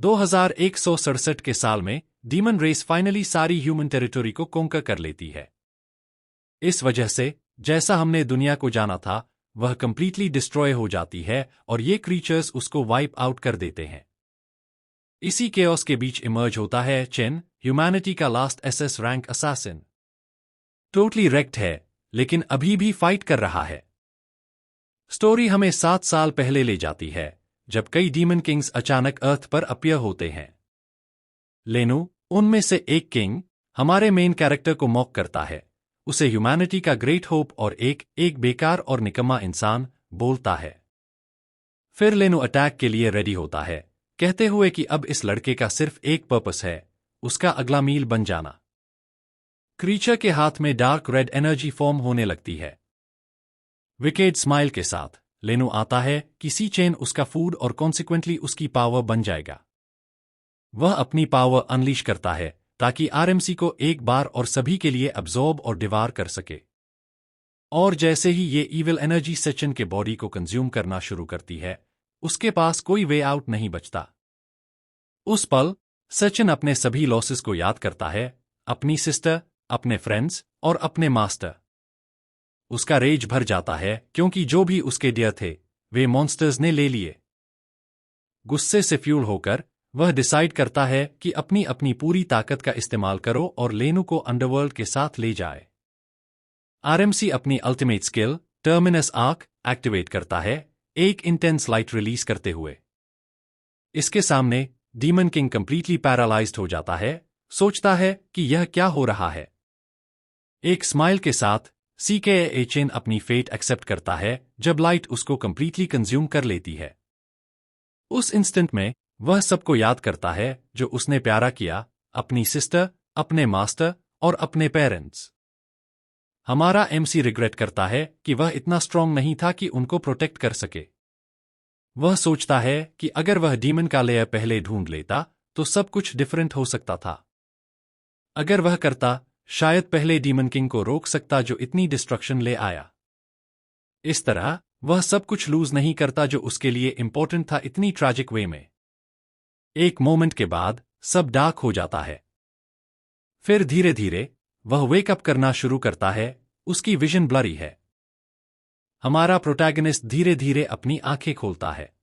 2167 के साल में डीमन रेस फाइनली सारी ह्यूमन टेरिटरी को कोंकर कर लेती है। इस वजह से जैसा हमने दुनिया को जाना था वह कंप्लीटली डिस्ट्रॉय हो जाती है और ये क्रीचर्स उसको वाइप आउट कर देते हैं। इसी केओस के बीच इमर्ज होता है चेन, ह्यूमैनिटी का last SS rank assassin. Totally wrecked है लेकिन अभी भी फाइट कर रहा है। स्टोरी हमें 7 साल पहले ले जाती है जब कई डीमन किंग्स अचानक अर्थ पर अपीयर होते हैं। लेनू, उनमें से एक किंग, हमारे मेन कैरेक्टर को मॉक करता है। उसे ह्यूमैनिटी का ग्रेट होप और एक बेकार और निकम्मा इंसान बोलता है। फिर लेनू अटैक के लिए रेडी होता है, कहते हुए कि अब इस लड़के का सिर्फ एक पर्पस है, उसका अगला मील बन जाना। क्रीचर के हाथ में डार्क रेड एनर्जी फॉर्म होने लगती है। विकेड स्माइल के साथ लेनू आता है कि सी चेन उसका फूड और कॉन्सिक्वेंटली उसकी पावर बन जाएगा। वह अपनी पावर अनलीश करता है ताकि आरएमसी को एक बार और सभी के लिए अब्जॉर्ब और डिवार कर सके। और जैसे ही ये इविल एनर्जी सचिन के बॉडी को कंज्यूम करना शुरू करती है, उसके पास कोई वे आउट नहीं बचता। उस पल सचिन अपने सभी लॉसेस को याद करता है, अपनी सिस्टर, अपने फ्रेंड्स और अपने मास्टर। उसका रेज भर जाता है क्योंकि जो भी उसके डियर थे वे मॉन्स्टर्स ने ले लिए। गुस्से से फ्यूल होकर वह डिसाइड करता है कि अपनी अपनी पूरी ताकत का इस्तेमाल करो और लेनू को अंडरवर्ल्ड के साथ ले जाए। आरएमसी अपनी ultimate skill terminus arc activate करता है, एक इंटेंस लाइट रिलीज करते हुए। इसके सामने डीमन किंग कंप्लीटली पैरालाइज्ड हो जाता है, सोचता है कि यह क्या हो रहा है। एक स्माइल के साथ सीके चेन अपनी फेट एक्सेप्ट करता है जब लाइट उसको कंप्लीटली कंज्यूम कर लेती है। उस इंस्टेंट में वह सबको याद करता है जो उसने प्यारा किया, अपनी सिस्टर, अपने मास्टर और अपने पेरेंट्स। हमारा एमसी रिग्रेट करता है कि वह इतना स्ट्रांग नहीं था कि उनको प्रोटेक्ट कर सके। वह सोचता है कि अगर वह डीमन का लेयर पहले ढूंढ लेता तो सब कुछ डिफरेंट हो सकता था। अगर वह करता शायद पहले डीमन किंग को रोक सकता जो इतनी डिस्ट्रक्शन ले आया। इस तरह वह सब कुछ लूज नहीं करता जो उसके लिए इंपॉर्टेंट था इतनी ट्रैजिक वे में। एक मोमेंट के बाद सब डार्क हो जाता है। फिर धीरे धीरे वह वेकअप करना शुरू करता है, उसकी विजन ब्लरी है। हमारा प्रोटैगनिस्ट धीरे धीरे अपनी आंखें खोलता है।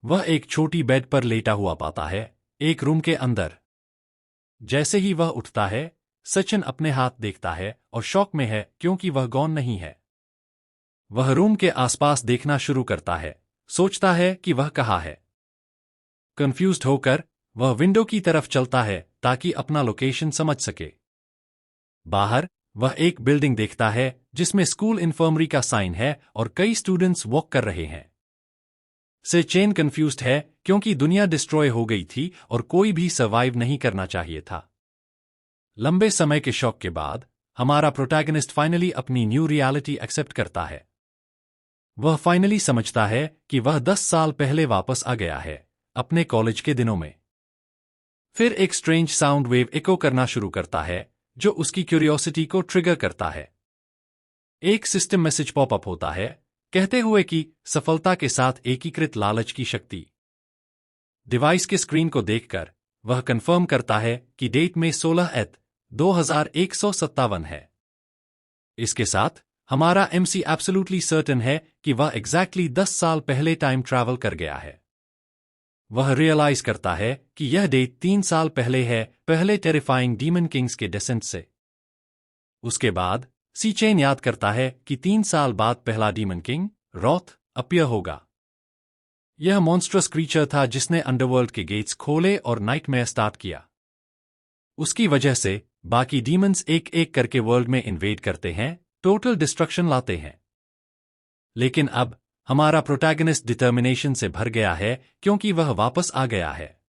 वह एक छोटी बेड पर लेटा हुआ पाता है, एक रूम के अंदर। जैसे ही वह उठता है, सचिन अपने हाथ देखता है और शॉक में है क्योंकि वह गॉन नहीं है। वह रूम के आसपास देखना शुरू करता है, सोचता है कि वह कहाँ है। कंफ्यूज्ड होकर वह विंडो की तरफ चलता है ताकि अपना लोकेशन समझ सके। बाहर वह एक बिल्डिंग देखता है जिसमें स्कूल इन्फर्मरी का साइन है और कई स्टूडेंट्स वॉक कर रहे हैं। से चेन कंफ्यूज्ड है क्योंकि दुनिया डिस्ट्रॉय हो गई थी और कोई भी सर्वाइव नहीं करना चाहिए था। लंबे समय के शॉक के बाद हमारा प्रोटैगनिस्ट फाइनली अपनी न्यू रियलिटी एक्सेप्ट करता है। वह फाइनली समझता है कि वह 10 साल पहले वापस आ गया है, अपने कॉलेज के दिनों में। फिर एक स्ट्रेंज साउंड वेव इको करना शुरू करता है जो उसकी क्यूरियोसिटी को ट्रिगर करता है। एक सिस्टम मैसेज पॉपअप होता है कहते हुए कि सफलता के साथ एकीकृत लालच की शक्ति। डिवाइस के स्क्रीन को देखकर वह कंफर्म करता है कि डेट में 16/2157 है। इसके साथ हमारा एमसी एब्सोल्युटली सर्टेन है कि वह एग्जैक्टली 10 साल पहले टाइम ट्रैवल कर गया है। वह रियलाइज करता है कि यह डेट 3 साल पहले है, पहले टेरिफाइंग डीमन किंग्स के डेसेंट से। उसके बाद सी चेन याद करता है कि 3 साल बाद पहला डीमन किंग रॉथ अपीयर होगा। यह मॉन्स्ट्रस क्रीचर था जिसने अंडरवर्ल्ड के गेट्स खोले और नाइटमेयर स्टार्ट किया। उसकी वजह से बाकी डीमंस एक एक करके वर्ल्ड में इन्वेड करते हैं, टोटल डिस्ट्रक्शन लाते हैं। लेकिन अब हमारा प्रोटैगनिस्ट डिटर्मिनेशन से भर गया है क्योंकि वह वापस आ गया है।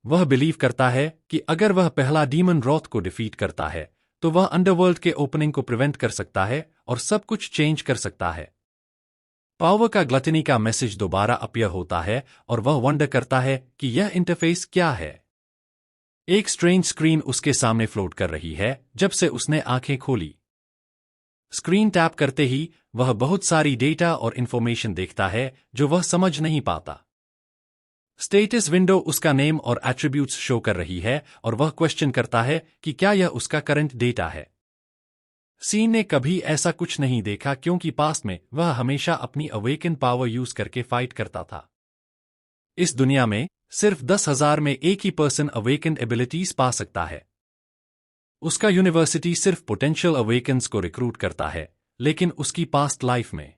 वह बिलीव करता है कि अगर वह पहला डीमन रॉथ को डिफीट करता है तो वह अंडरवर्ल्ड के ओपनिंग को प्रिवेंट कर सकता है और सब कुछ चेंज कर सकता है। पावर का ग्लटनी का मैसेज दोबारा अपीयर होता है और वह वंडर करता है कि यह इंटरफेस क्या है। एक स्ट्रेंज स्क्रीन उसके सामने फ्लोट कर रही है जब से उसने आंखें खोली। स्क्रीन टैप करते ही वह बहुत सारी डेटा और इंफॉर्मेशन देखता है जो वह समझ नहीं पाता। स्टेटस विंडो उसका नेम और एट्रीब्यूट्स शो कर रही है और वह क्वेश्चन करता है कि क्या यह उसका करंट डेटा है। सीन ने कभी ऐसा कुछ नहीं देखा क्योंकि पास्ट में वह हमेशा अपनी अवेकन पावर यूज करके फाइट करता था। इस दुनिया में सिर्फ 10,000 में एक ही पर्सन अवेकन्ड एबिलिटीज पा सकता है। उसका यूनिवर्सिटी सिर्फ पोटेंशियल अवेकन्स को रिक्रूट करता है, लेकिन उसकी पास्ट लाइफ में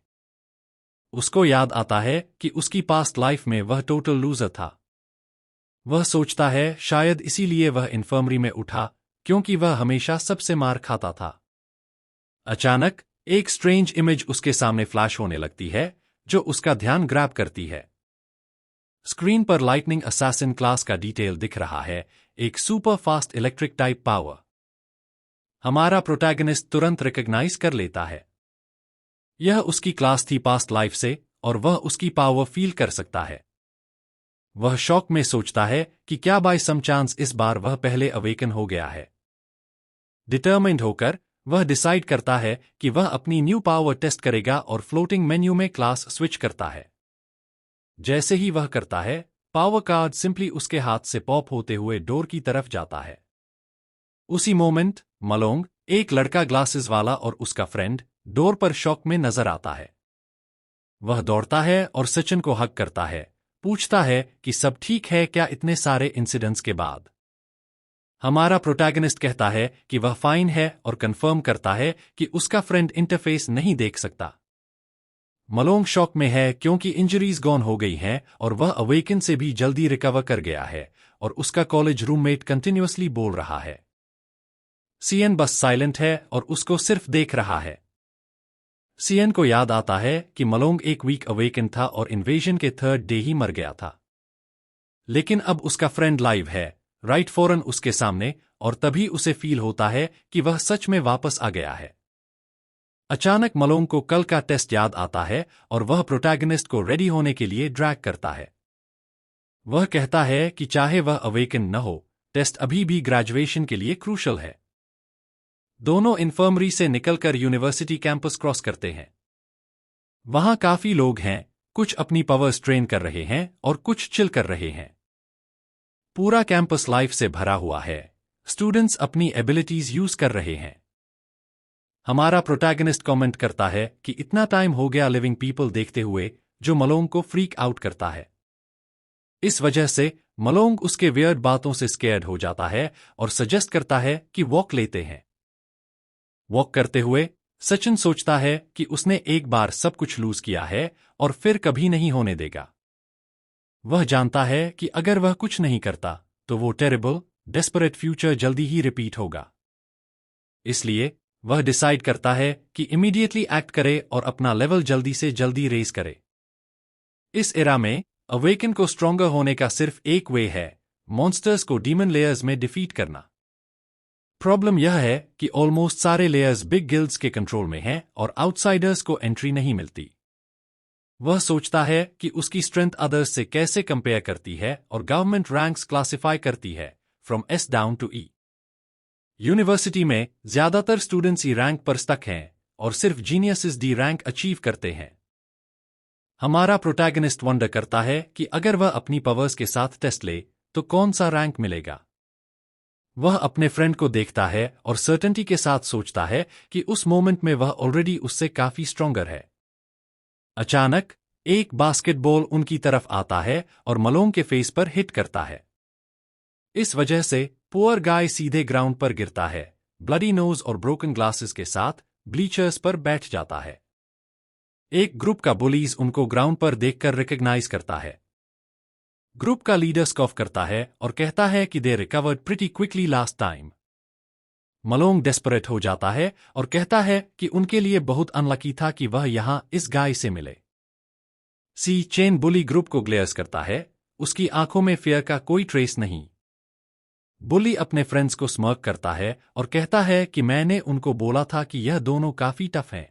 उसको याद आता है कि उसकी पास्ट लाइफ में वह टोटल लूजर था। वह सोचता है शायद इसीलिए वह इन्फर्मरी में उठा, क्योंकि वह हमेशा सबसे मार खाता था। अचानक एक स्ट्रेंज इमेज उसके सामने फ्लैश होने लगती है, जो उसका ध्यान ग्रैब करती है। स्क्रीन पर लाइटनिंग असैसिन क्लास का डिटेल दिख रहा है, एक super fast electric type power. हमारा प्रोटैगनिस्ट तुरंत रिकॉग्नाइज कर लेता है। यह उसकी क्लास थी पास्ट लाइफ से, और वह उसकी पावर फील कर सकता है। वह शॉक में सोचता है कि क्या बाय सम चांस इस बार वह पहले अवेकन हो गया है। डिटर्मिन्ड होकर वह डिसाइड करता है कि वह अपनी न्यू पावर टेस्ट करेगा और फ्लोटिंग मेन्यू में क्लास स्विच करता है। जैसे ही वह करता है, पावर कार्ड सिंपली उसके हाथ से पॉप होते हुए डोर की तरफ जाता है। उसी मोमेंट मलोंग, एक लड़का ग्लासेस वाला और उसका फ्रेंड, डोर पर शॉक में नजर आता है। वह दौड़ता है और सचिन को हक करता है, पूछता है कि सब ठीक है क्या इतने सारे इंसिडेंट्स के बाद। हमारा प्रोटैगनिस्ट कहता है कि वह फाइन है और कंफर्म करता है कि उसका फ्रेंड इंटरफेस नहीं देख सकता। मलोंग शॉक में है क्योंकि इंजरीज गॉन हो गई हैं और वह अवेकन से भी जल्दी रिकवर कर गया है, और उसका कॉलेज रूममेट कंटिन्यूअसली बोल रहा है। सीएन बस साइलेंट है और उसको सिर्फ देख रहा है। सीएन को याद आता है कि मलोंग एक वीक अवेकन था और इन्वेजन के थर्ड डे ही मर गया था। लेकिन अब उसका फ्रेंड लाइव है, राइट फौरन उसके सामने, और तभी उसे फील होता है कि वह सच में वापस आ गया है। अचानक मलोंग को कल का टेस्ट याद आता है और वह प्रोटैगनिस्ट को रेडी होने के लिए ड्रैग करता है। वह कहता है कि चाहे वह अवेकन न हो, टेस्ट अभी भी ग्रेजुएशन के लिए क्रूशल है। दोनों इन्फर्मरी से निकलकर यूनिवर्सिटी कैंपस क्रॉस करते हैं। वहां काफी लोग हैं, कुछ अपनी पावर स्ट्रेन कर रहे हैं और कुछ चिल कर रहे हैं। पूरा कैंपस लाइफ से भरा हुआ है, स्टूडेंट्स अपनी एबिलिटीज यूज कर रहे हैं। हमारा प्रोटैगनिस्ट कमेंट करता है कि इतना टाइम हो गया लिविंग पीपल देखते हुए, जो मलोंग को फ्रीक आउट करता है। इस वजह से मलोंग उसके वियर्ड बातों से स्केयर्ड हो जाता है और सजेस्ट करता है कि वॉक लेते हैं। वॉक करते हुए सचिन सोचता है कि उसने एक बार सब कुछ लूज किया है और फिर कभी नहीं होने देगा। वह जानता है कि अगर वह कुछ नहीं करता तो वो टेरिबल, डेस्परेट फ्यूचर जल्दी ही रिपीट होगा। इसलिए वह डिसाइड करता है कि इमीडिएटली एक्ट करे और अपना लेवल जल्दी से जल्दी रेज करे। इस एरा में अवेकन को स्ट्रोंगर होने का सिर्फ एक वे है, मॉन्स्टर्स को डीमन लेयर्स में डिफीट करना। प्रॉब्लम यह है कि ऑलमोस्ट सारे लेयर्स बिग गिल्ड्स के कंट्रोल में हैं और आउटसाइडर्स को एंट्री नहीं मिलती। वह सोचता है कि उसकी स्ट्रेंथ अदर्स से कैसे कंपेयर करती है और गवर्नमेंट रैंक्स क्लासिफाई करती है, from S down to E. University में ज्यादातर स्टूडेंट्स ई रैंक पर स्टक हैं और सिर्फ जीनियसेस डी रैंक अचीव करते हैं। हमारा प्रोटैगनिस्ट वंडर करता है कि अगर वह अपनी पावर्स के साथ टेस्ट ले तो कौन सा रैंक मिलेगा। वह अपने फ्रेंड को देखता है और सर्टेनिटी के साथ सोचता है कि उस मोमेंट में वह ऑलरेडी उससे काफी स्ट्रोंगर है। अचानक एक बास्केटबॉल उनकी तरफ आता है और मलोंग के फेस पर हिट करता है। इस वजह से पुअर गाय सीधे ग्राउंड पर गिरता है, ब्लडी नोज और ब्रोकन ग्लासेस के साथ ब्लीचर्स पर बैठ जाता है। एक ग्रुप का बुलीज उनको ग्राउंड पर देखकर रिकॉग्नाइज करता है। ग्रुप का लीडर स्कॉफ करता है और कहता है कि they recovered pretty quickly last time. मलोंग डेस्परेट हो जाता है और कहता है कि उनके लिए बहुत अनलकी था कि वह यहां इस गाय से मिले। सी चेन बुली ग्रुप को ग्लेयर्स करता है, उसकी आंखों में फियर का कोई ट्रेस नहीं। बुली अपने फ्रेंड्स को स्मर्क करता है और कहता है कि मैंने उनको बोला था कि यह दोनों काफी टफ हैं।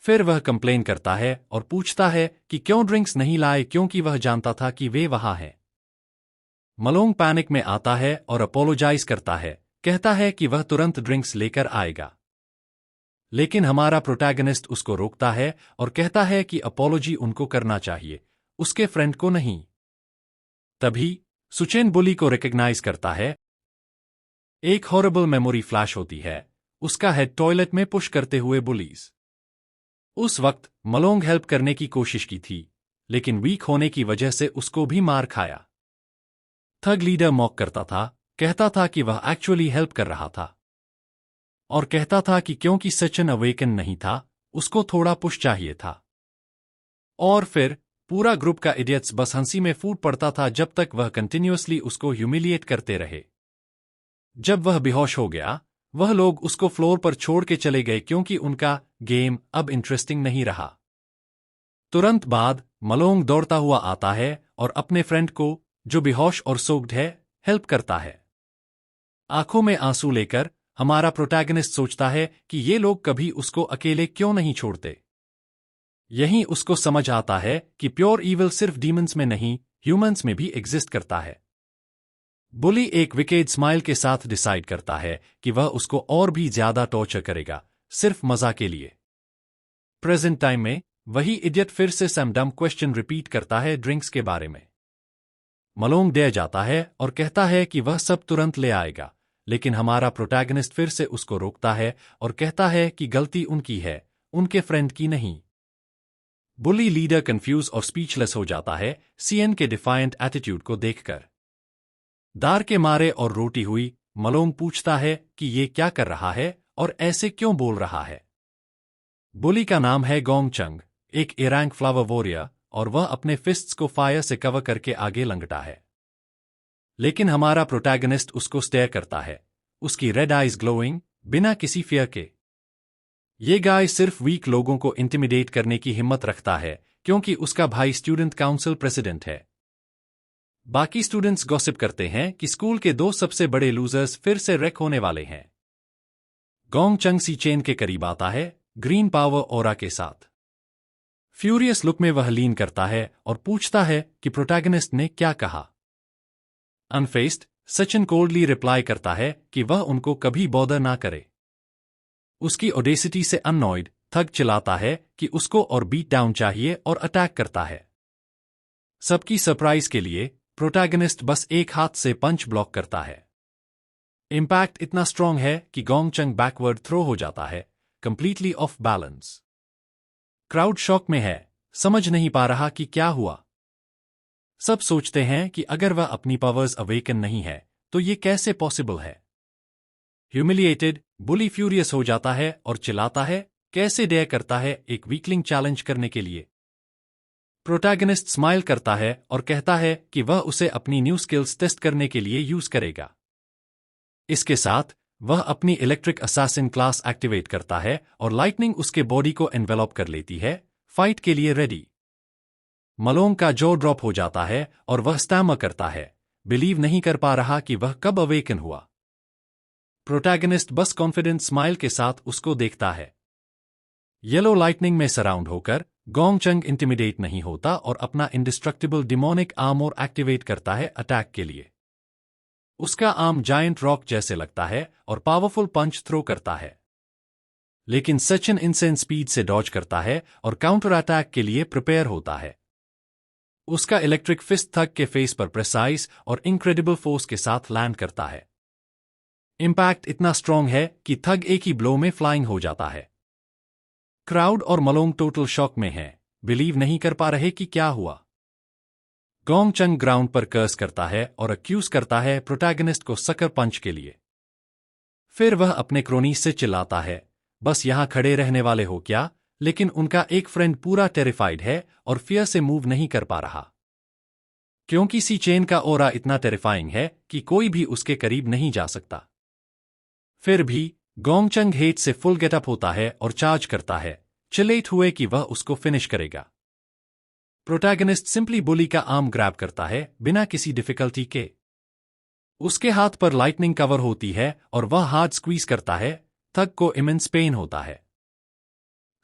फिर वह कंप्लेन करता है और पूछता है कि क्यों ड्रिंक्स नहीं लाए, क्योंकि वह जानता था कि वे वहां हैं। मलोंग पैनिक में आता है और अपोलोजाइज करता है, कहता है कि वह तुरंत ड्रिंक्स लेकर आएगा। लेकिन हमारा प्रोटैगनिस्ट उसको रोकता है और कहता है कि अपोलॉजी उनको करना चाहिए, उसके फ्रेंड को नहीं। तभी सुचेन बुली को रिकॉग्नाइज करता है। एक हॉरेबल मेमोरी फ्लैश होती है, उसका हेड टॉयलेट में पुश करते हुए बुलीज। उस वक्त मलोंग हेल्प करने की कोशिश की थी, लेकिन वीक होने की वजह से उसको भी मार खाया। थग लीडर मॉक करता था, कहता था कि वह एक्चुअली हेल्प कर रहा था, और कहता था कि क्योंकि सचिन अवेकन नहीं था, उसको थोड़ा पुश चाहिए था। और फिर पूरा ग्रुप का इडियट्स बस हंसी में फूट पड़ता था जब तक वह कंटिन्यूअसली उसको ह्यूमिलिएट करते रहे। जब वह बेहोश हो गया, वह लोग उसको फ्लोर पर छोड़ के चले गए क्योंकि उनका गेम अब इंटरेस्टिंग नहीं रहा। तुरंत बाद मलोंग दौड़ता हुआ आता है और अपने फ्रेंड को, जो बेहोश और सोक्ड है, हेल्प करता है। आंखों में आंसू लेकर हमारा प्रोटैगनिस्ट सोचता है कि ये लोग कभी उसको अकेले क्यों नहीं छोड़ते। यहीं उसको समझ आता है कि प्योर ईविल सिर्फ डीमंस में नहीं, ह्यूमंस में भी एग्जिस्ट करता है। बुली एक विकेड स्माइल के साथ डिसाइड करता है कि वह उसको और भी ज्यादा टॉर्चर करेगा, सिर्फ मजा के लिए। प्रेजेंट टाइम में वही इडियट फिर से सम डम क्वेश्चन रिपीट करता है ड्रिंक्स के बारे में। मलोंग डर जाता है और कहता है कि वह सब तुरंत ले आएगा, लेकिन हमारा प्रोटैगनिस्ट फिर से उसको रोकता है और कहता है कि गलती उनकी है, उनके फ्रेंड की नहीं। बुली लीडर कंफ्यूज और स्पीचलेस हो जाता है सीएन के डिफायंट एटीट्यूड को देखकर। दार के मारे और रोटी हुई मलोंग पूछता है कि ये क्या कर रहा है और ऐसे क्यों बोल रहा है। बुली का नाम है गोंग चंग, एक ए रैंक फ्लावर वॉरियर, और वह अपने फिस्ट्स को फायर से कवर करके आगे लंगटा है। लेकिन हमारा प्रोटैगनिस्ट उसको स्टेयर करता है, उसकी रेड आइज ग्लोइंग, बिना किसी फियर के। ये गाय सिर्फ वीक लोगों को इंटिमिडेट करने की हिम्मत रखता है क्योंकि उसका भाई स्टूडेंट काउंसिल प्रेसिडेंट है। बाकी स्टूडेंट्स गॉसिप करते हैं कि स्कूल के दो सबसे बड़े लूजर्स फिर से रेक होने वाले हैं। गोंग चंग सी चेन के करीब आता है, ग्रीन पावर ऑरा के साथ। फ्यूरियस लुक में वह लीन करता है और पूछता है कि प्रोटैगनिस्ट ने क्या कहा। अनफेस्ड सचिन कोल्डली रिप्लाई करता है कि वह उनको कभी बॉदर ना करे। उसकी ओडेसिटी से अननॉयड थग चिल्लाता है कि उसको और बीट डाउन चाहिए और अटैक करता है। सबकी सरप्राइज के लिए प्रोटैगनिस्ट बस एक हाथ से पंच ब्लॉक करता है। इंपैक्ट इतना स्ट्रांग है कि गोंग चंग बैकवर्ड थ्रो हो जाता है, completely off balance. Crowd shock में है, समझ नहीं पा रहा कि क्या हुआ। सब सोचते हैं कि अगर वह अपनी पावर्स अवेकन नहीं है तो ये कैसे पॉसिबल है। ह्यूमिलिएटेड बुली फ्यूरियस हो जाता है और चिल्लाता है, कैसे डेयर करता है एक वीकलिंग चैलेंज करने के लिए। प्रोटैगनिस्ट स्माइल करता है और कहता है कि वह उसे अपनी न्यू स्किल्स टेस्ट करने के लिए यूज करेगा। इसके साथ वह अपनी इलेक्ट्रिक असैसिन क्लास एक्टिवेट करता है और लाइटनिंग उसके बॉडी को एनवेलप कर लेती है, फाइट के लिए रेडी। मलोंग का जॉ ड्रॉप हो जाता है और वह स्टैमर करता है, बिलीव नहीं कर पा रहा कि वह कब अवेकन हुआ। प्रोटैगनिस्ट बस कॉन्फिडेंट स्माइल के साथ उसको देखता है। येलो लाइटनिंग में सराउंड होकर गोंग चंग इंटिमिडेट नहीं होता और अपना इंडिस्ट्रक्टिबल डिमोनिक आर्मोर एक्टिवेट करता है अटैक के लिए। उसका आर्म जायंट रॉक जैसे लगता है और पावरफुल पंच थ्रो करता है। लेकिन सचिन इनसेन स्पीड से डॉज करता है और काउंटर अटैक के लिए प्रिपेयर होता है। उसका इलेक्ट्रिक फिस्ट थग के फेस पर प्रेसाइज और इनक्रेडिबल फोर्स के साथ लैंड करता है। इंपैक्ट इतना स्ट्रांग है कि थग एक ही ब्लो में फ्लाइंग हो जाता है। क्राउड और मलोंग टोटल शॉक में है, बिलीव नहीं कर पा रहे कि क्या हुआ। गोंग चंग ग्राउंड पर कर्स करता है और अक्यूज करता है प्रोटैगनिस्ट को सकर पंच के लिए। फिर वह अपने क्रोनी से चिल्लाता है, बस यहां खड़े रहने वाले हो क्या, लेकिन उनका एक फ्रेंड पूरा टेरिफाइड है और फियर से मूव नहीं कर पा रहा। क्योंकि सी चेन का ओरा इतना टेरिफाइंग है कि कोई भी उसके करीब नहीं जा सकता। फिर भी गोंग चंग हेट से फुल गेटअप होता है और चार्ज करता है, चिलेट हुए कि वह उसको फिनिश करेगा। प्रोटैगनिस्ट सिंपली बुली का आर्म ग्रैब करता है बिना किसी डिफिकल्टी के। उसके हाथ पर लाइटनिंग कवर होती है और वह हार्ड स्क्वीज करता है, थग को इमेंस पेन होता है।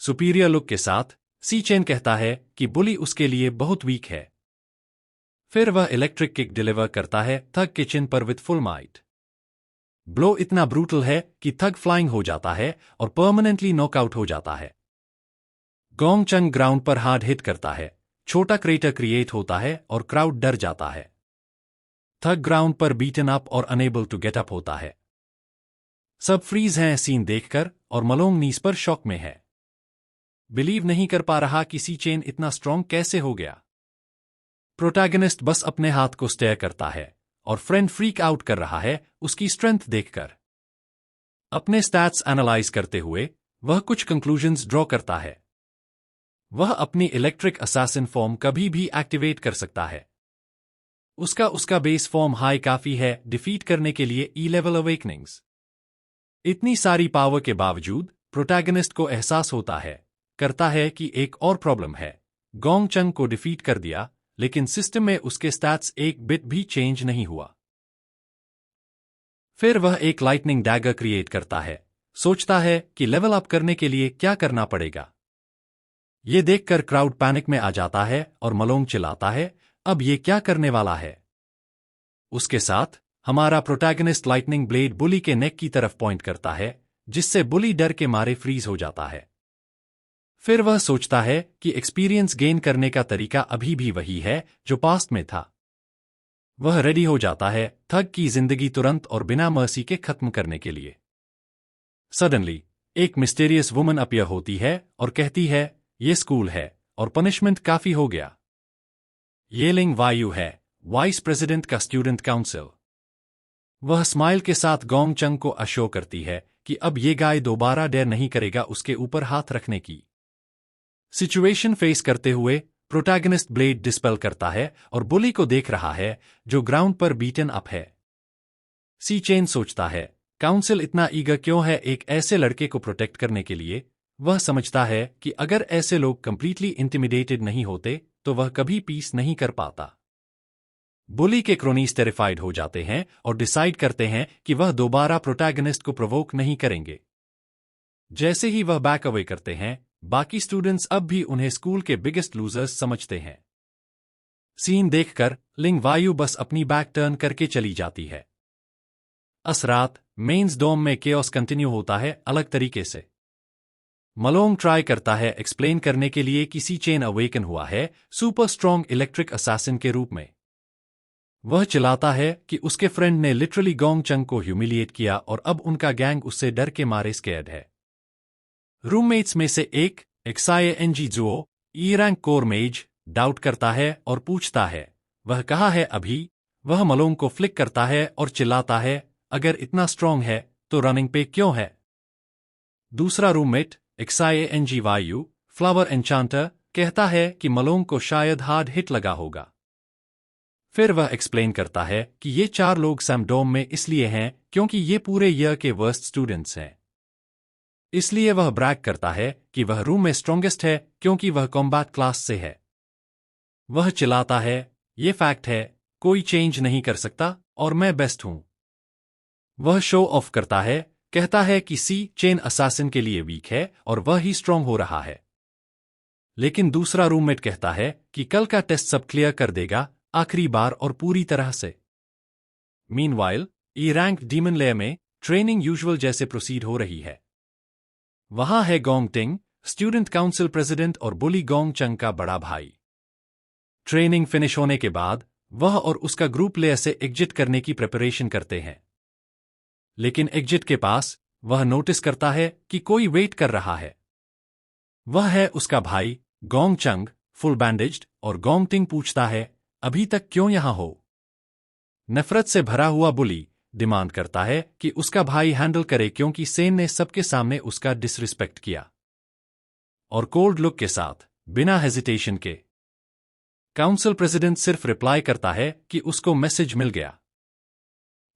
सुपीरियर लुक के साथ सी चेन कहता है कि बुली उसके लिए बहुत वीक है। फिर वह इलेक्ट्रिक किक डिलीवर करता है थग के चिन पर विथ फुल माइट। ब्लो इतना ब्रूटल है कि थग फ्लाइंग हो जाता है और परमानेंटली नॉकआउट हो जाता है। गोंग चंग ग्राउंड पर हार्ड हिट करता है, छोटा क्रेटर क्रिएट होता है और क्राउड डर जाता है। थक ग्राउंड पर बीटन अप और अनेबल टू गेट अप होता है। सब फ्रीज हैं सीन देखकर और मलोंग नीस पर शॉक में है। बिलीव नहीं कर पा रहा कि सी चेन इतना स्ट्रांग कैसे हो गया। प्रोटैगनिस्ट बस अपने हाथ को स्टेयर करता है और फ्रेंड फ्रीक आउट कर रहा है उसकी स्ट्रेंथ देखकर। अपने स्टैट्स एनालाइज करते हुए वह कुछ कंक्लूजन्स ड्रॉ करता है। वह अपनी इलेक्ट्रिक असैसिन फॉर्म कभी भी एक्टिवेट कर सकता है। उसका बेस फॉर्म हाई काफी है डिफीट करने के लिए ई लेवल अवेकनिंग्स। इतनी सारी पावर के बावजूद प्रोटैगनिस्ट को एहसास करता है कि एक और प्रॉब्लम है। गोंग चंग को डिफीट कर दिया लेकिन सिस्टम में उसके स्टैट्स एक बिट भी चेंज नहीं हुआ। फिर वह एक लाइटनिंग डैगर क्रिएट करता है, सोचता है कि लेवल अप करने के लिए क्या करना पड़ेगा। ये देखकर क्राउड पैनिक में आ जाता है और मलोंग चिल्लाता है, अब ये क्या करने वाला है। उसके साथ हमारा प्रोटैगनिस्ट लाइटनिंग ब्लेड बुली के नेक की तरफ पॉइंट करता है, जिससे बुली डर के मारे फ्रीज हो जाता है। फिर वह सोचता है कि एक्सपीरियंस गेन करने का तरीका अभी भी वही है जो पास्ट में था। वह रेडी हो जाता है थग की जिंदगी तुरंत और बिना मर्सी के खत्म करने के लिए। सडनली एक मिस्टीरियस वुमन अपीयर होती है और कहती है, ये स्कूल है और पनिशमेंट काफी हो गया। ये लिंग वायु है, वाइस प्रेसिडेंट का स्टूडेंट काउंसिल। वह स्माइल के साथ गोंग चंग को अश्योर करती है कि अब ये गाय दोबारा डेयर नहीं करेगा उसके ऊपर हाथ रखने की। सिचुएशन फेस करते हुए प्रोटैगनिस्ट ब्लेड डिस्पेल करता है और बुली को देख रहा है जो ग्राउंड पर बीटन अप है। सी चेन सोचता है काउंसिल इतना ईगर क्यों है एक ऐसे लड़के को प्रोटेक्ट करने के लिए। वह समझता है कि अगर ऐसे लोग कंप्लीटली इंटिमिडेटेड नहीं होते तो वह कभी पीस नहीं कर पाता। बुली के क्रोनीज टेरिफाइड हो जाते हैं और डिसाइड करते हैं कि वह दोबारा प्रोटैगनिस्ट को प्रोवोक नहीं करेंगे। जैसे ही वह बैक अवे करते हैं बाकी स्टूडेंट्स अब भी उन्हें स्कूल के बिगेस्ट लूजर्स समझते हैं। सीन देखकर लिंग वायु बस अपनी बैक टर्न करके चली जाती है। रात मेंस डोम में केओस कंटिन्यू होता है अलग तरीके से। मलोंग ट्राई करता है एक्सप्लेन करने के लिए कि सी चेन अवेकन हुआ है सुपर स्ट्रॉन्ग इलेक्ट्रिक असैसिन के रूप में। वह चिल्लाता है कि उसके फ्रेंड ने लिटरली गोंग चंग को ह्यूमिलिएट किया और अब उनका गैंग उससे डर के मारे स्केर्ड है। रूममेट्स में से एक एक्साए एनजी जुओ ई रैंक कोर मेज डाउट करता है और पूछता है वह कहाँ है अभी। वह मलोंग को फ्लिक करता है और चिल्लाता है अगर इतना स्ट्रांग है तो रनिंग पे क्यों है। दूसरा रूममेट एक्साए एनजी वायु फ्लावर एन्चांटर कहता है कि मलोंग को शायद हार्ड हिट लगा होगा। फिर वह एक्सप्लेन करता है कि ये 4 लोग सैमडोम में इसलिए हैं क्योंकि ये पूरे ईयर के वर्स्ट स्टूडेंट्स हैं। इसलिए वह ब्रैग करता है कि वह रूम में स्ट्रॉन्गेस्ट है क्योंकि वह कॉम्बैट क्लास से है। वह चिल्लाता है ये फैक्ट है, कोई चेंज नहीं कर सकता और मैं बेस्ट हूं। वह शो ऑफ करता है, कहता है कि सी चेन असैसिन के लिए वीक है और वह ही स्ट्रांग हो रहा है। लेकिन दूसरा रूममेट कहता है कि कल का टेस्ट सब क्लियर कर देगा आखिरी बार और पूरी तरह से। Meanwhile E rank demon layer में ट्रेनिंग यूजुअल जैसे प्रोसीड हो रही है। वहां है गोंग टिंग स्टूडेंट काउंसिल प्रेसिडेंट और बुली गोंग चंग का बड़ा भाई। ट्रेनिंग फिनिश होने के बाद वह और उसका ग्रुप लेयर से एग्जिट करने की प्रिपरेशन करते हैं। लेकिन एग्जिट के पास वह नोटिस करता है कि कोई वेट कर रहा है। वह है उसका भाई गोंग चंग फुल बैंडेज्ड और गोंग टिंग पूछता है अभी तक क्यों यहां हो। नफरत से भरा हुआ बुली डिमांड करता है कि उसका भाई हैंडल करे क्योंकि सेन ने सबके सामने उसका डिसरिस्पेक्ट किया। और कोल्ड लुक के साथ बिना हेजिटेशन के काउंसिल प्रेसिडेंट सिर्फ रिप्लाई करता है कि उसको मैसेज मिल गया।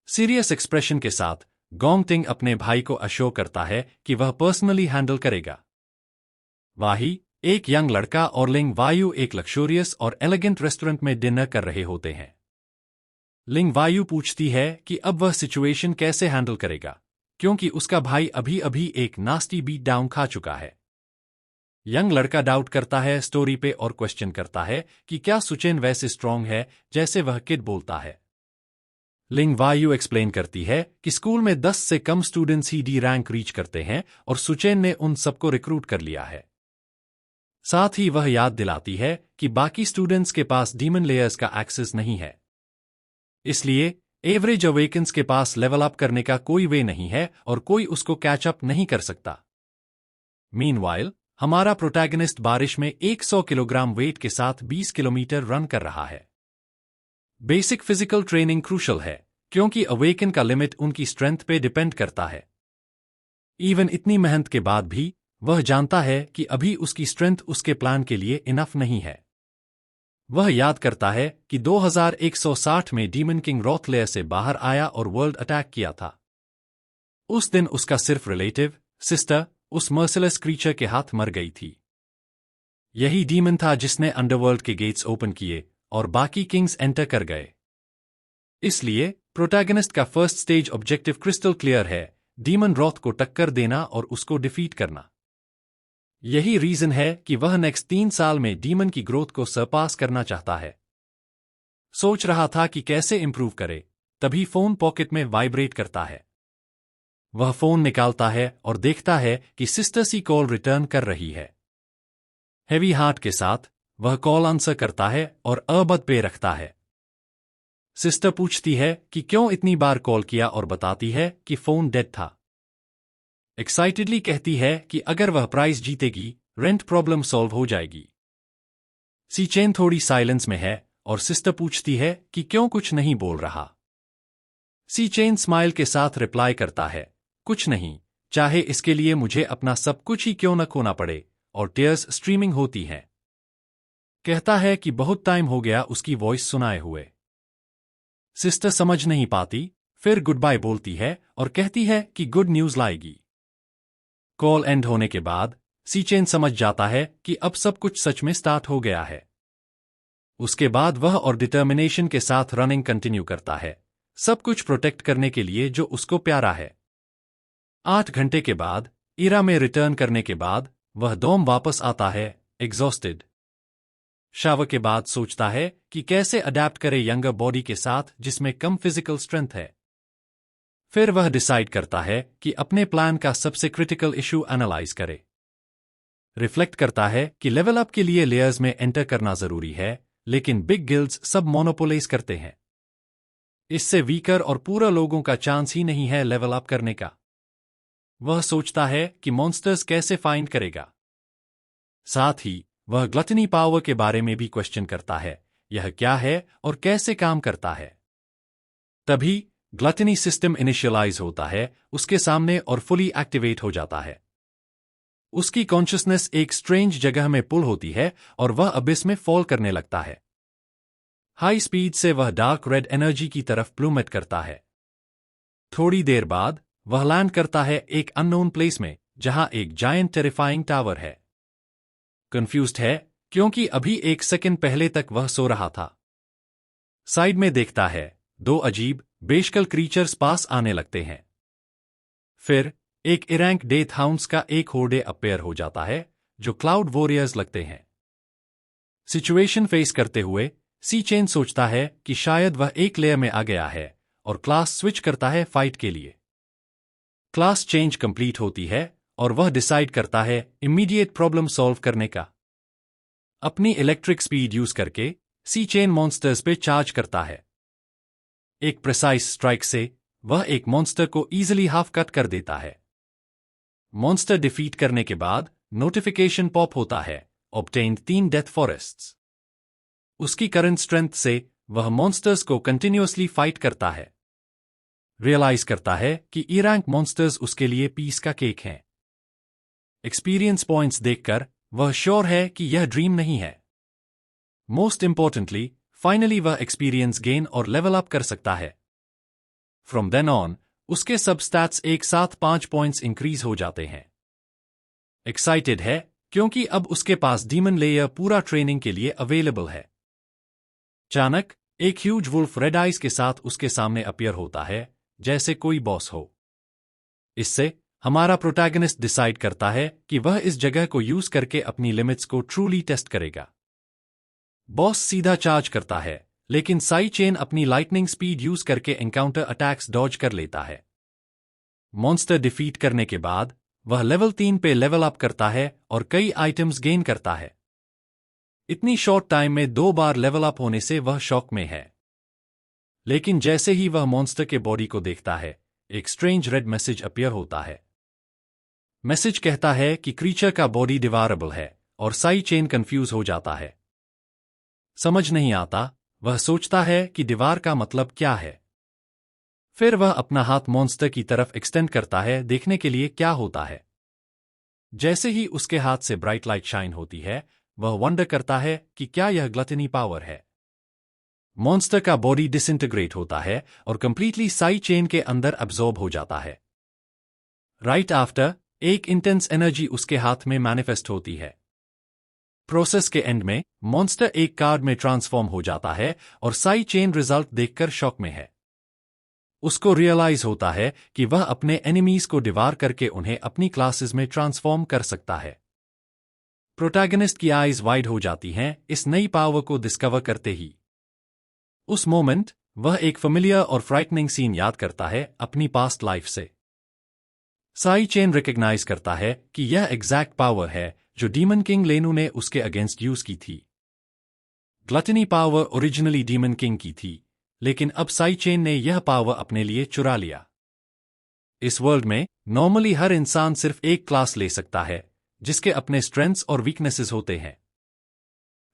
सीरियस एक्सप्रेशन के साथ गोंग टिंग अपने भाई को अश्योर करता है कि वह पर्सनली हैंडल करेगा। वाही एक यंग लड़का और लिंग वायु एक लक्सोरियस और एलिगेंट रेस्टोरेंट में डिनर कर रहे होते हैं। लिंग वायु पूछती है कि अब वह सिचुएशन कैसे हैंडल करेगा क्योंकि उसका भाई अभी अभी एक नास्टी बीट डाउन खा चुका है। यंग लड़का डाउट करता है स्टोरी पे और क्वेश्चन करता है कि क्या सुचेन वैसे स्ट्रांग है जैसे वह किड बोलता है। लिंग वायु एक्सप्लेन करती है कि स्कूल में 10 से कम स्टूडेंट्स ही डी रैंक रीच करते हैं और सुचेन ने उन सबको रिक्रूट कर लिया है। साथ ही वह याद दिलाती है कि बाकी स्टूडेंट्स के पास डीमन लेयर्स का एक्सेस नहीं है। इसलिए एवरेज अवेकन्स के पास लेवल अप करने का कोई वे नहीं है और कोई उसको कैच अप नहीं कर सकता। मीनवाइल हमारा प्रोटैगनिस्ट बारिश में 100 किलोग्राम वेट के साथ 20 किलोमीटर रन कर रहा है। बेसिक फिजिकल ट्रेनिंग क्रूशल है क्योंकि अवेकन का लिमिट उनकी स्ट्रेंथ पे डिपेंड करता है। इवन इतनी मेहनत के बाद भी वह जानता है कि अभी उसकी स्ट्रेंथ उसके प्लान के लिए इनफ नहीं है। वह याद करता है कि 2160 में डीमन किंग रॉथलेयर से बाहर आया और वर्ल्ड अटैक किया था। उस दिन उसका सिर्फ रिलेटिव, सिस्टर, उस मर्सिलेस क्रीचर के हाथ मर गई थी। यही डीमन था जिसने अंडरवर्ल्ड के गेट्स ओपन किए और बाकी किंग्स एंटर कर गए। इसलिए प्रोटैगनिस्ट का first stage objective crystal clear है, डीमन रॉथ को टक्कर देना और उसको डिफीट करना। यही रीजन है कि वह नेक्स्ट 3 साल में डीमन की ग्रोथ को सरपास करना चाहता है। सोच रहा था कि कैसे इंप्रूव करे, तभी फोन पॉकेट में वाइब्रेट करता है। वह फोन निकालता है और देखता है कि सिस्टर सी कॉल रिटर्न कर रही है। हेवी हार्ट के साथ वह कॉल आंसर करता है और अबद पे रखता है। सिस्टर पूछती है कि क्यों इतनी बार कॉल किया और बताती है कि फोन डेड था। एक्साइटेडली कहती है कि अगर वह प्राइज जीतेगी रेंट प्रॉब्लम सॉल्व हो जाएगी। सी चेन थोड़ी साइलेंस में है और सिस्टर पूछती है कि क्यों कुछ नहीं बोल रहा। सी चेन स्माइल के साथ रिप्लाई करता है, कुछ नहीं, चाहे इसके लिए मुझे अपना सब कुछ ही क्यों न खोना पड़े, और टीयर्स स्ट्रीमिंग होती हैं। कहता है कि बहुत टाइम हो गया उसकी वॉइस सुनाए हुए। सिस्टर समझ नहीं पाती, फिर गुड बाय बोलती है और कहती है कि गुड न्यूज लाएगी। कॉल एंड होने के बाद सी चेन समझ जाता है कि अब सब कुछ सच में स्टार्ट हो गया है। उसके बाद वह और डिटर्मिनेशन के साथ रनिंग कंटिन्यू करता है, सब कुछ प्रोटेक्ट करने के लिए जो उसको प्यारा है। 8 घंटे के बाद इरा में रिटर्न करने के बाद वह डोम वापस आता है, एग्जॉस्टेड। शावर के बाद सोचता है कि कैसे अडेप्ट करे यंगर बॉडी के साथ जिसमें कम फिजिकल स्ट्रेंथ है। फिर वह डिसाइड करता है कि अपने प्लान का सबसे क्रिटिकल इशू एनालाइज करे। रिफ्लेक्ट करता है कि लेवल अप के लिए लेयर्स में एंटर करना जरूरी है, लेकिन बिग गिल्ड्स सब मोनोपोलाइज करते हैं। इससे वीकर और पूरा लोगों का चांस ही नहीं है लेवल अप करने का। वह सोचता है कि मॉन्स्टर्स कैसे फाइंड करेगा। साथ ही वह ग्लटनी पावर के बारे में भी क्वेश्चन करता है, यह क्या है और कैसे काम करता है। तभी ग्लटनी सिस्टम इनिशियलाइज होता है उसके सामने और फुली एक्टिवेट हो जाता है। उसकी कॉन्शियसनेस एक स्ट्रेंज जगह में पुल होती है और वह अबिस में फॉल करने लगता है। हाई स्पीड से वह डार्क रेड एनर्जी की तरफ प्लूमेट करता है। थोड़ी देर बाद वह लैंड करता है एक अननोन प्लेस में जहां एक जायंट टेरिफाइंग टावर है। कंफ्यूज्ड है क्योंकि अभी 1 सेकंड पहले तक वह सो रहा था। साइड में देखता है 2 अजीब बेशकल क्रीचर्स पास आने लगते हैं। फिर एक इरैंक डेथ हाउंड्स का एक होर्डे अपेयर हो जाता है जो क्लाउड वॉरियर्स लगते हैं। सिचुएशन फेस करते हुए सी चेन सोचता है कि शायद वह एक लेयर में आ गया है और क्लास स्विच करता है फाइट के लिए। क्लास चेंज कंप्लीट होती है और वह डिसाइड करता है इमीडिएट प्रॉब्लम सॉल्व करने का। अपनी इलेक्ट्रिक स्पीड यूज करके सी चेन मॉन्स्टर्स पे चार्ज करता है। एक प्रिसाइज स्ट्राइक से वह एक मॉन्स्टर को इजीली हाफ कट कर देता है। मॉन्स्टर डिफीट करने के बाद नोटिफिकेशन पॉप होता है, ऑब्टेन्ड 3 डेथ फॉरेस्ट्स। उसकी करंट स्ट्रेंथ से वह मॉन्स्टर्स को कंटिन्यूअसली फाइट करता है। रियलाइज करता है कि ई रैंक मॉन्स्टर्स उसके लिए पीस का केक हैं। एक्सपीरियंस पॉइंट्स देखकर वह श्योर है कि यह ड्रीम नहीं है। मोस्ट इंपॉर्टेंटली फाइनली वह एक्सपीरियंस गेन और लेवल अप कर सकता है। फ्रॉम देन ऑन उसके सब स्टैट्स एक साथ 5 पॉइंट्स इंक्रीज हो जाते हैं। एक्साइटेड है क्योंकि अब उसके पास डीमन लेयर पूरा ट्रेनिंग के लिए अवेलेबल है। अचानक एक ह्यूज वुल्फ रेड आइज के साथ उसके सामने अपीयर होता है, जैसे कोई बॉस हो। इससे हमारा प्रोटैगनिस्ट डिसाइड करता है कि वह इस जगह को यूज करके अपनी लिमिट्स को ट्रूली टेस्ट करेगा। बॉस सीधा चार्ज करता है, लेकिन साई चेन अपनी लाइटनिंग स्पीड यूज करके एनकाउंटर अटैक्स डॉज कर लेता है। मॉन्स्टर डिफीट करने के बाद वह लेवल 3 पे लेवल अप करता है और कई आइटम्स गेन करता है। इतनी शॉर्ट टाइम में 2 बार लेवल अप होने से वह शॉक में है। लेकिन जैसे ही वह मॉन्स्टर के बॉडी को देखता है, एक स्ट्रेंज रेड मैसेज अपीयर होता है। मैसेज कहता है कि क्रीचर का बॉडी डिवारेबल है और साई चेन कंफ्यूज हो जाता है। समझ नहीं आता, वह सोचता है कि दीवार का मतलब क्या है। फिर वह अपना हाथ मॉन्स्टर की तरफ एक्सटेंड करता है देखने के लिए क्या होता है। जैसे ही उसके हाथ से ब्राइट लाइट शाइन होती है, वह वंडर करता है कि क्या यह ग्लटनी पावर है। मॉन्स्टर का बॉडी डिसइंटीग्रेट होता है और कंप्लीटली साई चेन के अंदर अब्जॉर्ब हो जाता है। राइट आफ्टर, एक इंटेंस एनर्जी उसके हाथ में मैनिफेस्ट होती है। प्रोसेस के एंड में मॉन्स्टर एक कार्ड में ट्रांसफॉर्म हो जाता है और साई चेन रिजल्ट देखकर शॉक में है। उसको रियलाइज होता है कि वह अपने एनिमीज को डिवार करके उन्हें अपनी क्लासेस में ट्रांसफॉर्म कर सकता है। प्रोटैगनिस्ट की आईज वाइड हो जाती हैं इस नई पावर को डिस्कवर करते ही। उस मोमेंट वह एक फेमिलियर और फ्राइटनिंग सीन याद करता है अपनी पास्ट लाइफ से। साई चेन रिकग्नाइज करता है कि यह एग्जैक्ट पावर है जो डीमन किंग लेनू ने उसके अगेंस्ट यूज की थी। Gluttony power originally demon king की थी, लेकिन अब साई चेन ने यह पावर अपने लिए चुरा लिया। इस वर्ल्ड में नॉर्मली हर इंसान सिर्फ एक क्लास ले सकता है जिसके अपने स्ट्रेंथ्स और वीकनेसेस होते हैं।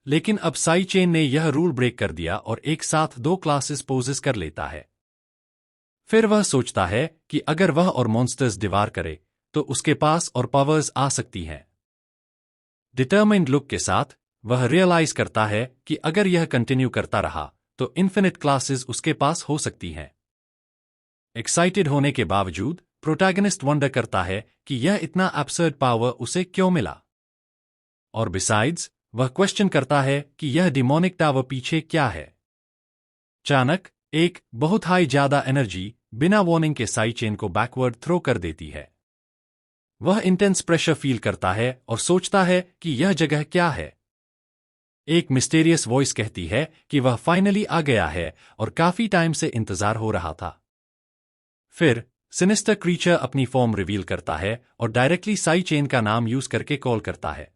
लेकिन अब साई चेन ने यह रूल ब्रेक कर दिया और एक साथ 2 क्लासेस पोजेस कर लेता है। फिर वह सोचता है कि अगर वह और मॉन्स्टर्स डिवार करे तो उसके पास और पावर्स आ सकती हैं। डिटरमाइंड लुक के साथ वह रियलाइज करता है कि अगर यह कंटिन्यू करता रहा तो इन्फिनिट क्लासेस उसके पास हो सकती हैं। एक्साइटेड होने के बावजूद प्रोटैगनिस्ट वंडर करता है कि यह इतना एब्सर्ड पावर उसे क्यों मिला। और बिसाइड्स, वह क्वेश्चन करता है कि यह डिमोनिक टावर पीछे क्या है। अचानक एक बहुत हाई ज्यादा एनर्जी बिना वार्निंग के साई चेन को बैकवर्ड थ्रो कर देती है। वह इंटेंस प्रेशर फील करता है और सोचता है कि यह जगह क्या है। एक मिस्टीरियस वॉइस कहती है कि वह फाइनली आ गया है और काफी टाइम से इंतजार हो रहा था। फिर सिनिस्टर क्रीचर अपनी फॉर्म रिवील करता है और डायरेक्टली साई चेन का नाम यूज करके कॉल करता है।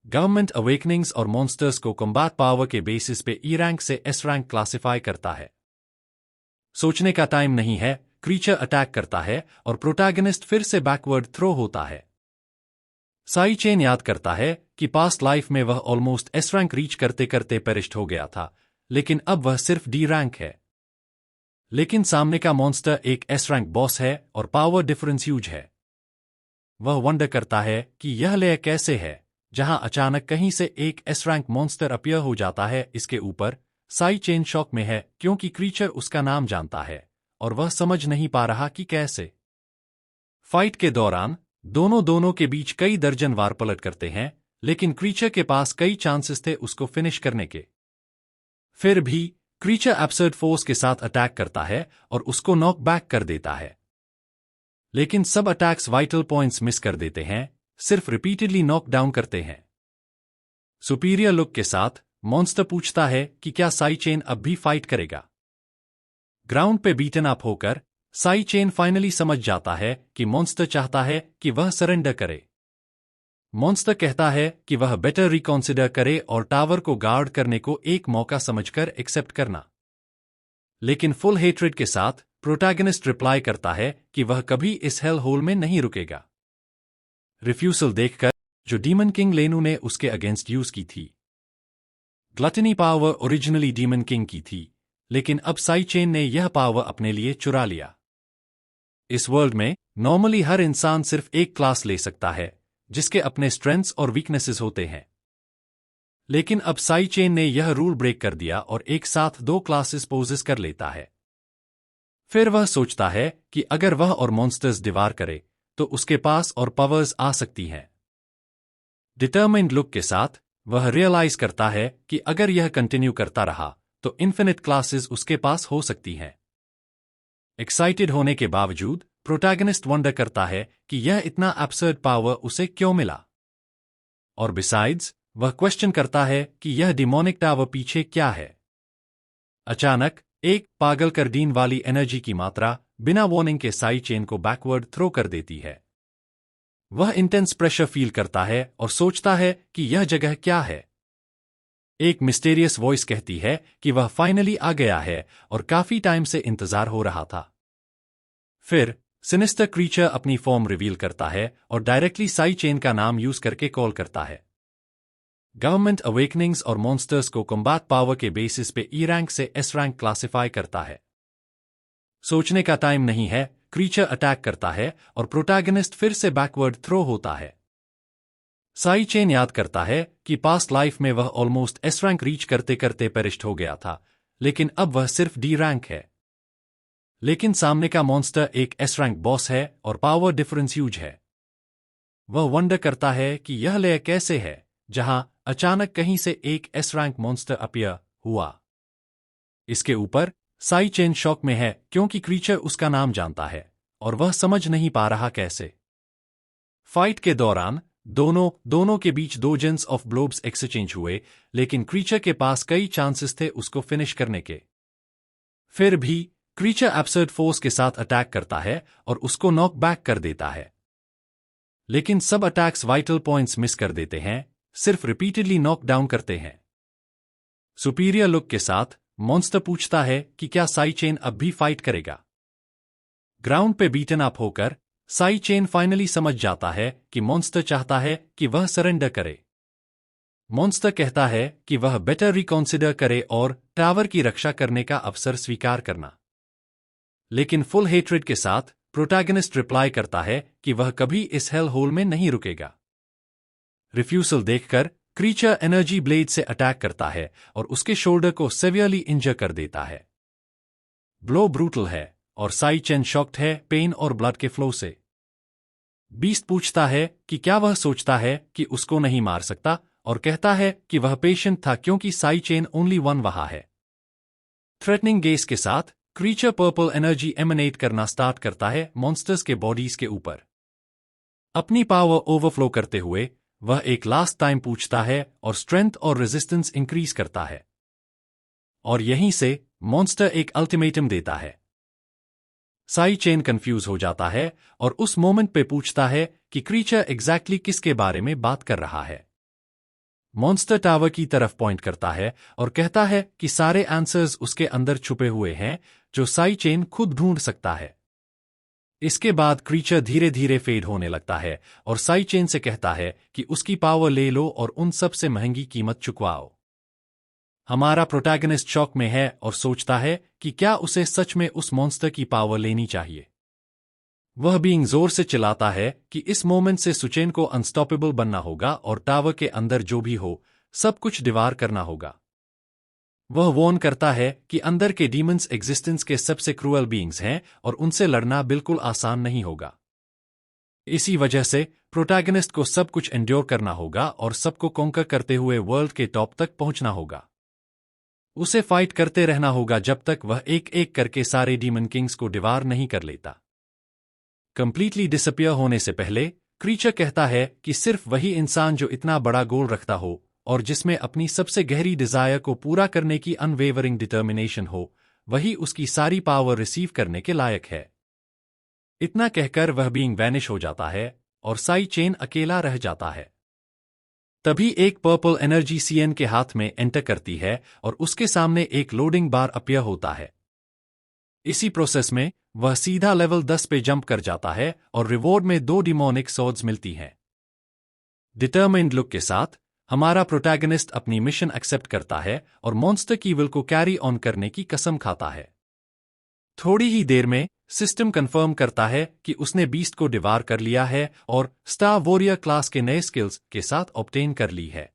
गवर्नमेंट अवेकनिंग्स और मॉन्स्टर्स को कॉम्बैट पावर के बेसिस पे ई रैंक से एस रैंक क्लासिफाई करता है। सोचने का टाइम नहीं है, क्रीचर अटैक करता है और प्रोटैगनिस्ट फिर से बैकवर्ड थ्रो होता है। साई चेन याद करता है कि पास्ट लाइफ में वह ऑलमोस्ट एस रैंक रीच करते करते पेरिश्ड हो गया था, लेकिन अब वह सिर्फ डी रैंक है। लेकिन सामने का मॉन्स्टर एक एस रैंक बॉस है और पावर डिफरेंस ह्यूज है। वह वंडर करता है कि यह लेयर कैसे है जहां अचानक कहीं से एक एस रैंक मॉन्स्टर अपीयर हो जाता है। इसके ऊपर साई चेन शॉक में है क्योंकि क्रीचर उसका नाम जानता है और वह समझ नहीं पा रहा कि कैसे। फाइट के दौरान दोनों के बीच कई दर्जन वार पलट करते हैं, लेकिन क्रीचर के पास कई चांसेस थे उसको फिनिश करने के। फिर भी क्रीचर एब्सर्ड फोर्स के साथ अटैक करता है और उसको नॉक बैक कर देता है। लेकिन सब अटैक्स वाइटल पॉइंट्स मिस कर देते हैं, सिर्फ रिपीटेडली नॉक डाउन करते हैं। सुपीरियर लुक के साथ मॉन्स्टर पूछता है कि क्या साई चेन अब भी फाइट करेगा। ग्राउंड पे बीटन अप होकर साई चेन फाइनली समझ जाता है कि मॉन्स्टर चाहता है कि वह सरेंडर करे। मॉन्स्टर कहता है कि वह बेटर रिकॉन्सिडर करे और टावर को गार्ड करने को एक मौका समझकर एक्सेप्ट करना। लेकिन फुल हेट्रेड के साथ प्रोटैगनिस्ट रिप्लाई करता है कि वह कभी इस हेल होल में नहीं रुकेगा। रिफ्यूजल देखकर जो डीमन किंग लेनू ने उसके अगेंस्ट यूज की थी। Gluttony power originally demon king की थी, लेकिन अब साई चेन ने यह पावर अपने लिए चुरा लिया। इस वर्ल्ड में नॉर्मली हर इंसान सिर्फ एक क्लास ले सकता है जिसके अपने स्ट्रेंथ्स और वीकनेसेस होते हैं। लेकिन अब साई चेन ने यह रूल ब्रेक कर दिया और एक साथ 2 क्लासेस पोजेस कर लेता है। फिर वह सोचता है कि अगर वह और मॉन्स्टर्स डिवार करे तो उसके पास और पावर्स आ सकती हैं। डिटरमाइंड लुक के साथ वह रियलाइज करता है कि अगर यह कंटिन्यू करता रहा तो इन्फिनिट क्लासेस उसके पास हो सकती हैं। एक्साइटेड होने के बावजूद प्रोटैगनिस्ट वंडर करता है कि यह इतना एब्सर्ड पावर उसे क्यों मिला। और बिसाइड्स, वह क्वेश्चन करता है कि यह डिमोनिक टावर पीछे क्या है। अचानक एक पागल कर डीन वाली एनर्जी की मात्रा बिना वार्निंग के साई चेन को बैकवर्ड थ्रो कर देती है। वह इंटेंस प्रेशर फील करता है और सोचता है कि यह जगह क्या है। एक मिस्टीरियस वॉइस कहती है कि वह फाइनली आ गया है और काफी टाइम से इंतजार हो रहा था। फिर सिनिस्टर क्रीचर अपनी फॉर्म रिवील करता है और डायरेक्टली साई चेन का नाम यूज करके कॉल करता है। गवर्नमेंट अवेकनिंग्स और मॉन्स्टर्स को कॉम्बैट पावर के बेसिस पे ई रैंक से एस रैंक क्लासिफाई करता है। सोचने का टाइम नहीं है, क्रीचर अटैक करता है और प्रोटैगनिस्ट फिर से बैकवर्ड थ्रो होता है। साई चेन याद करता है कि पास्ट लाइफ में वह ऑलमोस्ट एस रैंक रीच करते करते पेरिश्ड हो गया था, लेकिन अब वह सिर्फ डी रैंक है। लेकिन सामने का मॉन्स्टर एक एस रैंक बॉस है और पावर डिफरेंस ह्यूज है। वह वंडर करता है कि यह लेयर कैसे है जहां अचानक कहीं से एक एस रैंक मॉन्स्टर अपीयर हुआ। इसके ऊपर साई चेन शॉक में है क्योंकि क्रीचर उसका नाम जानता है और वह समझ नहीं पा रहा कैसे। फाइट के दौरान दोनों के बीच 2 जेंस ऑफ ब्लोब्स एक्सचेंज हुए, लेकिन क्रीचर के पास कई चांसेस थे उसको फिनिश करने के। फिर भी क्रीचर एब्सर्ड फोर्स के साथ अटैक करता है और उसको नॉक बैक कर देता है। लेकिन सब अटैक्स वाइटल पॉइंट्स मिस कर देते हैं, सिर्फ रिपीटेडली नॉक डाउन करते हैं। सुपीरियर लुक के साथ मॉन्स्टर पूछता है कि क्या साई चेन अब भी फाइट करेगा। ग्राउंड पे बीटन अप होकर साई चेन फाइनली समझ जाता है कि मॉन्स्टर चाहता है कि वह सरेंडर करे। मॉन्स्टर कहता है कि वह बेटर रिकॉन्सिडर करे और टावर की रक्षा करने का अवसर स्वीकार करना। लेकिन फुल हेट्रेड के साथ प्रोटैगनिस्ट रिप्लाई करता है कि वह कभी इस हेल होल में नहीं रुकेगा। रिफ्यूजल देखकर क्रीचर एनर्जी ब्लेड से अटैक करता है और उसके शोल्डर को सेवियरली इंजर कर देता है। ब्लो ब्रूटल है और साई चेन शॉक्ड है पेन और ब्लड के फ्लो से। बीस्ट पूछता है कि क्या वह सोचता है कि उसको नहीं मार सकता और कहता है कि वह पेशेंट था क्योंकि साई चेन ओनली वन वहां है। थ्रेटनिंग गेस के साथ क्रीचर पर्पल एनर्जी एमिनेट करना स्टार्ट करता है मॉन्स्टर्स के बॉडीज के ऊपर। अपनी पावर ओवरफ्लो करते हुए वह एक लास्ट टाइम पूछता है और स्ट्रेंथ और रेजिस्टेंस इंक्रीज करता है। और यहीं से मॉन्स्टर एक अल्टीमेटम देता है। साई चेन कंफ्यूज हो जाता है और उस मोमेंट पे पूछता है कि क्रीचर एग्जैक्टली किसके बारे में बात कर रहा है। मॉन्स्टर टावर की तरफ पॉइंट करता है और कहता है कि सारे आंसर्स उसके अंदर छुपे हुए हैं जो साई चेन खुद ढूंढ सकता है। इसके बाद क्रीचर धीरे धीरे फेड होने लगता है और साई चेन से कहता है कि उसकी पावर ले लो और उन सबसे महंगी कीमत चुकवाओ। हमारा प्रोटैगनिस्ट शॉक में है और सोचता है कि क्या उसे सच में उस मॉन्स्टर की पावर लेनी चाहिए। वह बीइंग जोर से चिल्लाता है कि इस मोमेंट से सुचेन को अनस्टॉपेबल बनना होगा और टावर के अंदर जो भी हो सब कुछ दीवार करना होगा। वह वॉर्न करता है कि अंदर के डीमंस एग्जिस्टेंस के सबसे क्रूअल बीइंग्स हैं और उनसे लड़ना बिल्कुल आसान नहीं होगा। इसी वजह से प्रोटैगनिस्ट को सब कुछ एंड्योर करना होगा और सबको कॉन्कर करते हुए वर्ल्ड के टॉप तक पहुंचना होगा। उसे फाइट करते रहना होगा जब तक वह एक एक करके सारे डीमन किंग्स को डिवार नहीं कर लेता। कंप्लीटली डिसअपियर होने से पहले क्रीचर कहता है कि सिर्फ वही इंसान जो इतना बड़ा गोल रखता हो और जिसमें अपनी सबसे गहरी डिजायर को पूरा करने की अनवेवरिंग डिटर्मिनेशन हो, वही उसकी सारी पावर रिसीव करने के लायक है। इतना कहकर वह बीइंग वैनिश हो जाता है और साई चेन अकेला रह जाता है। तभी एक पर्पल एनर्जी सीएन के हाथ में एंटर करती है और उसके सामने एक लोडिंग बार अपीयर होता है। इसी प्रोसेस में वह सीधा लेवल 10 पे जंप कर जाता है और रिवॉर्ड में 2 डिमोनिक सॉर्ड्स मिलती हैं। डिटरमाइंड लुक के साथ हमारा प्रोटैगनिस्ट अपनी मिशन एक्सेप्ट करता है और मॉन्स्टर की विल को कैरी ऑन करने की कसम खाता है। थोड़ी ही देर में सिस्टम कंफर्म करता है कि उसने बीस्ट को डिवार कर लिया है और स्टार वॉरियर क्लास के नए स्किल्स के साथ ऑब्टेन कर ली है।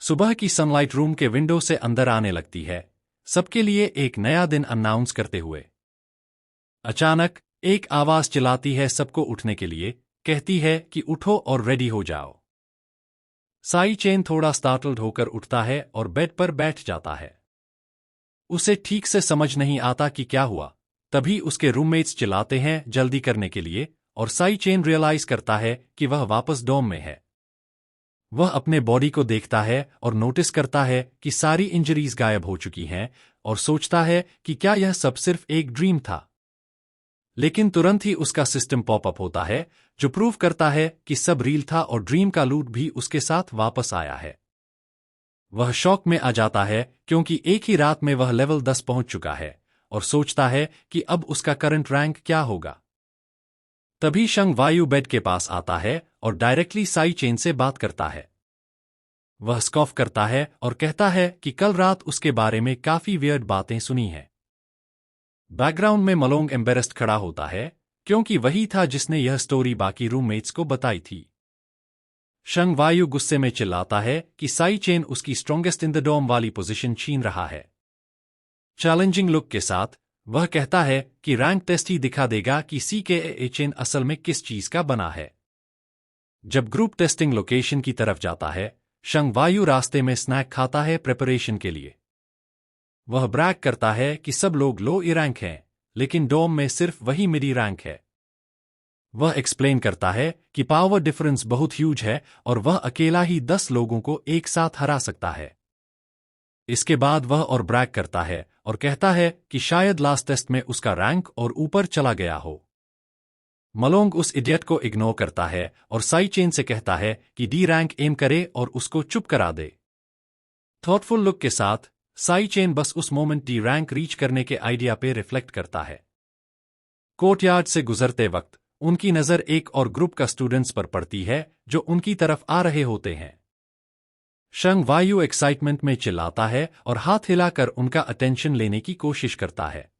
सुबह की सनलाइट रूम के विंडो से अंदर आने लगती है, सबके लिए एक नया दिन अनाउंस करते हुए। अचानक एक आवाज चिल्लाती है सबको उठने के लिए, कहती है कि उठो और रेडी हो जाओ। साई चेन थोड़ा स्टार्टल्ड होकर उठता है और बेड पर बैठ जाता है। उसे ठीक से समझ नहीं आता कि क्या हुआ। तभी उसके रूममेट्स चिल्लाते हैं जल्दी करने के लिए और साई चेन रियलाइज करता है कि वह वापस डोम में है। वह अपने बॉडी को देखता है और नोटिस करता है कि सारी इंजरीज गायब हो चुकी हैं और सोचता है कि क्या यह सब सिर्फ एक ड्रीम था। लेकिन तुरंत ही उसका सिस्टम पॉपअप होता है जो प्रूव करता है कि सब रियल था और ड्रीम का लूट भी उसके साथ वापस आया है। वह शॉक में आ जाता है क्योंकि एक ही रात में वह लेवल 10 पहुंच चुका है और सोचता है कि अब उसका करंट रैंक क्या होगा। तभी शंग वायु बेड के पास आता है और डायरेक्टली साई चेन से बात करता है। वह स्कॉफ करता है और कहता है कि कल रात उसके बारे में काफी वियर्ड बातें सुनी हैं। बैकग्राउंड में मलोंग एम्बेरस्ड खड़ा होता है क्योंकि वही था जिसने यह स्टोरी बाकी रूममेट्स को बताई थी। शंग वायु गुस्से में चिल्लाता है कि साई चेन उसकी स्ट्रॉन्गेस्ट इन द डोम वाली पोजीशन छीन रहा है। चैलेंजिंग लुक के साथ वह कहता है कि रैंक टेस्ट ही दिखा देगा कि CKA चेन असल में किस चीज का बना है। जब ग्रुप टेस्टिंग लोकेशन की तरफ जाता है, शंग वायु रास्ते में स्नैक खाता है प्रिपरेशन के लिए। वह ब्रैग करता है कि सब लोग लो ई रैंक हैं, लेकिन डोम में सिर्फ वही मिडी रैंक है। वह एक्सप्लेन करता है कि पावर डिफरेंस बहुत ह्यूज है और वह अकेला ही 10 लोगों को एक साथ हरा सकता है। इसके बाद वह और ब्रैग करता है और कहता है कि शायद लास्ट टेस्ट में उसका रैंक और ऊपर चला गया हो। मलोंग उस इडियट को इग्नोर करता है और साई चेन से कहता है कि डी रैंक एम करे और उसको चुप करा दे। थॉटफुल लुक के साथ साई चेन बस उस मोमेंट डी रैंक रीच करने के आइडिया पे रिफ्लेक्ट करता है। कोर्टयार्ड से गुजरते वक्त उनकी नजर एक और ग्रुप का स्टूडेंट्स पर पड़ती है जो उनकी तरफ आ रहे होते हैं। शंग वायु एक्साइटमेंट में चिल्लाता है और हाथ हिलाकर उनका अटेंशन लेने की कोशिश करता है।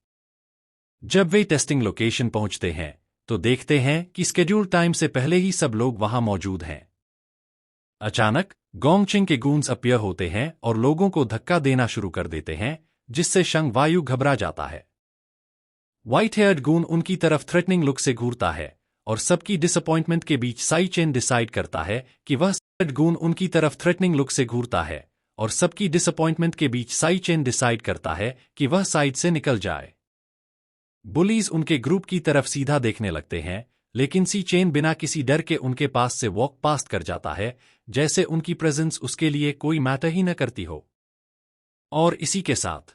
जब वे टेस्टिंग लोकेशन पहुंचते हैं तो देखते हैं कि स्केड्यूल टाइम से पहले ही सब लोग वहां मौजूद हैं। अचानक गोंगचिंग के गूंस अपीयर होते हैं और लोगों को धक्का देना शुरू कर देते हैं, जिससे शंग वायु घबरा जाता है। व्हाइट हेयर्ड गून उनकी तरफ थ्रेटनिंग लुक से घूरता है और सबकी डिसअपॉइंटमेंट के बीच साई चेन डिसाइड करता है कि वह गून उनकी तरफ थ्रेटनिंग लुक से घूरता है और सबकी डिसअपॉइंटमेंट के बीच साई चेन डिसाइड करता है कि वह साइड से निकल जाए। बुलीज उनके ग्रुप की तरफ सीधा देखने लगते हैं, लेकिन सी चेन बिना किसी डर के उनके पास से वॉक पास्ट कर जाता है, जैसे उनकी प्रेजेंस उसके लिए कोई मैटर ही न करती हो। और इसी के साथ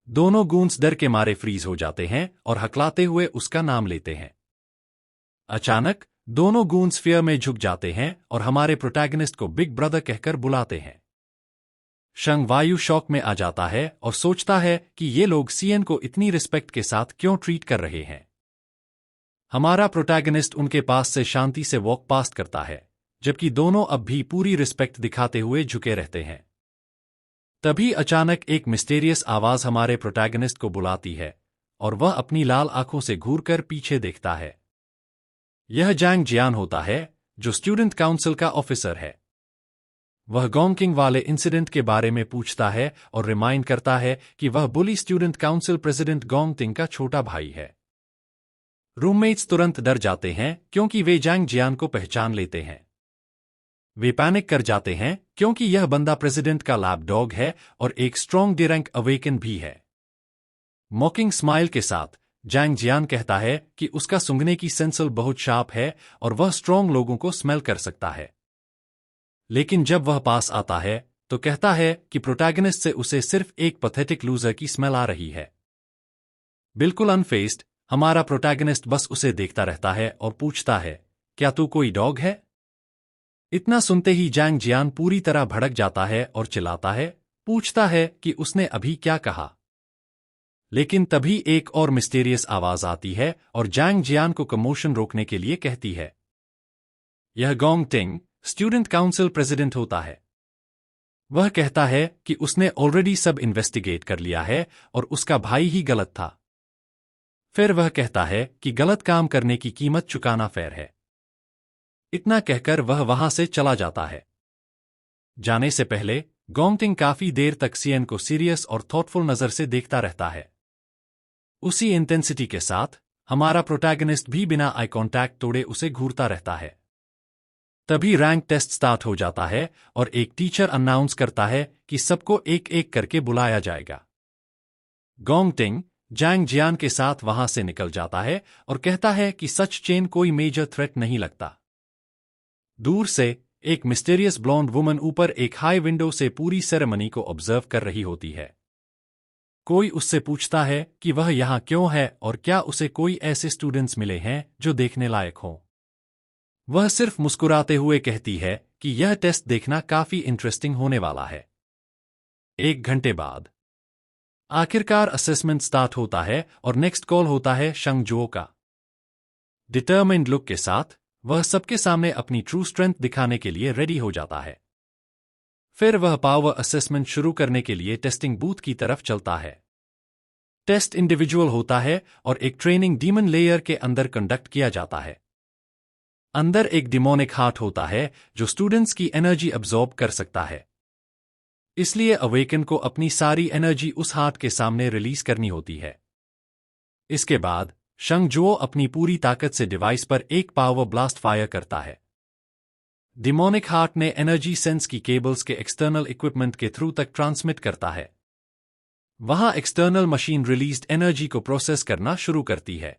दोनों गूंस डर के मारे फ्रीज हो जाते हैं और हकलाते हुए उसका नाम लेते हैं। अचानक दोनों गूंस फियर में झुक जाते हैं और हमारे प्रोटैगनिस्ट को बिग ब्रदर कहकर बुलाते हैं। शंग वायु शॉक में आ जाता है और सोचता है कि ये लोग सीएन को इतनी रिस्पेक्ट के साथ क्यों ट्रीट कर रहे हैं। हमारा प्रोटैगनिस्ट उनके पास से शांति से वॉक पास्ट करता है, जबकि दोनों अब भी पूरी रिस्पेक्ट दिखाते हुए झुके रहते हैं। तभी अचानक एक मिस्टीरियस आवाज हमारे प्रोटैगनिस्ट को बुलाती है और वह अपनी लाल आंखों से घूरकर पीछे देखता है। यह जैंग जियान होता है, जो स्टूडेंट काउंसिल का ऑफिसर है। वह गोंगकिंग वाले इंसिडेंट के बारे में पूछता है और रिमाइंड करता है कि वह बुली स्टूडेंट काउंसिल प्रेसिडेंट गोंगटिंग का छोटा भाई है। रूममेट्स तुरंत डर जाते हैं क्योंकि वे जैंग जियान को पहचान लेते हैं। वे पैनिक कर जाते हैं क्योंकि यह बंदा प्रेसिडेंट का लैब डॉग है और एक स्ट्रॉन्ग डी रैंक अवेकन भी है। मॉकिंग स्माइल के साथ जैंग जियान कहता है कि उसका सूंघने की सेंसल बहुत शार्प है और वह स्ट्रॉन्ग लोगों को स्मेल कर सकता है। लेकिन जब वह पास आता है तो कहता है कि प्रोटैगनिस्ट से उसे सिर्फ एक पैथेटिक लूजर की स्मेल आ रही है। बिल्कुल अनफेस्ड हमारा प्रोटैगनिस्ट बस उसे देखता रहता है और पूछता है, क्या तू कोई डॉग है? इतना सुनते ही जैंग जियान पूरी तरह भड़क जाता है और चिल्लाता है, पूछता है कि उसने अभी क्या कहा। लेकिन तभी एक और मिस्टीरियस आवाज आती है और जैंग जियान को कमोशन रोकने के लिए कहती है। यह गोंगटिंग स्टूडेंट काउंसिल प्रेसिडेंट होता है। वह कहता है कि उसने ऑलरेडी सब इन्वेस्टिगेट कर लिया है और उसका भाई ही गलत था। फिर वह कहता है कि गलत काम करने की कीमत चुकाना फेयर है। इतना कहकर वह वहां से चला जाता है। जाने से पहले गोंगटिंग काफी देर तक सीएन को सीरियस और थॉटफुल नजर से देखता रहता है। उसी इंटेंसिटी के साथ हमारा प्रोटैगनिस्ट भी बिना आई कांटेक्ट तोड़े उसे घूरता रहता है। तभी रैंक टेस्ट स्टार्ट हो जाता है और एक टीचर अनाउंस करता है कि सबको एक एक करके बुलाया जाएगा। गोंगटिंग जैंग जियान के साथ वहां से निकल जाता है और कहता है कि सच चेन कोई मेजर थ्रेट नहीं लगता। दूर से एक मिस्टीरियस ब्लॉन्ड वुमन ऊपर एक हाई विंडो से पूरी सेरेमनी को ऑब्जर्व कर रही होती है। कोई उससे पूछता है कि वह यहाँ क्यों है और क्या उसे कोई ऐसे स्टूडेंट्स मिले हैं जो देखने लायक हों। वह सिर्फ मुस्कुराते हुए कहती है कि यह टेस्ट देखना काफी इंटरेस्टिंग होने वाला है। 1 घंटे बाद आखिरकार असेसमेंट स्टार्ट होता है और नेक्स्ट कॉल होता है शंगजुओ का। डिटर्मिन्ड लुक के साथ वह सबके सामने अपनी ट्रू स्ट्रेंथ दिखाने के लिए रेडी हो जाता है। फिर वह पावर असेसमेंट शुरू करने के लिए टेस्टिंग बूथ की तरफ चलता है। टेस्ट इंडिविजुअल होता है और एक ट्रेनिंग डीमन लेयर के अंदर कंडक्ट किया जाता है। अंदर एक डिमोनिक हार्ट होता है जो स्टूडेंट्स की एनर्जी अब्सॉर्ब कर सकता है। इसलिए अवेकन को अपनी सारी एनर्जी उस हार्ट के सामने रिलीज करनी होती है। इसके बाद शंगजुओ अपनी पूरी ताकत से डिवाइस पर एक पावर ब्लास्ट फायर करता है। डिमोनिक हार्ट ने एनर्जी सेंस की केबल्स के एक्सटर्नल इक्विपमेंट के थ्रू तक ट्रांसमिट करता है। वहां एक्सटर्नल मशीन रिलीज्ड एनर्जी को प्रोसेस करना शुरू करती है।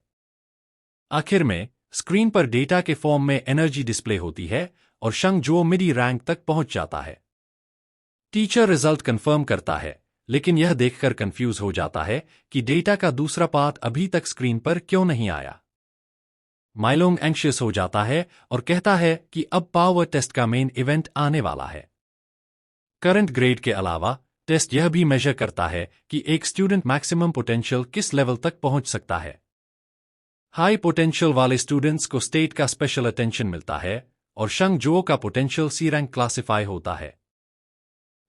आखिर में स्क्रीन पर डेटा के फॉर्म में एनर्जी डिस्प्ले होती है और शंगजुओ मिडी रैंक तक पहुंच जाता है। टीचर रिजल्ट कंफर्म करता है, लेकिन यह देखकर कंफ्यूज हो जाता है कि डेटा का दूसरा पार्ट अभी तक स्क्रीन पर क्यों नहीं आया। माइलोंग एंग्शियस हो जाता है और कहता है कि अब पावर टेस्ट का मेन इवेंट आने वाला है। करंट ग्रेड के अलावा टेस्ट यह भी मेजर करता है कि एक स्टूडेंट मैक्सिमम पोटेंशियल किस लेवल तक पहुंच सकता है। हाई पोटेंशियल वाले स्टूडेंट्स को स्टेट का स्पेशल अटेंशन मिलता है और शंगजुओ का पोटेंशियल सी रैंक क्लासिफाई होता है।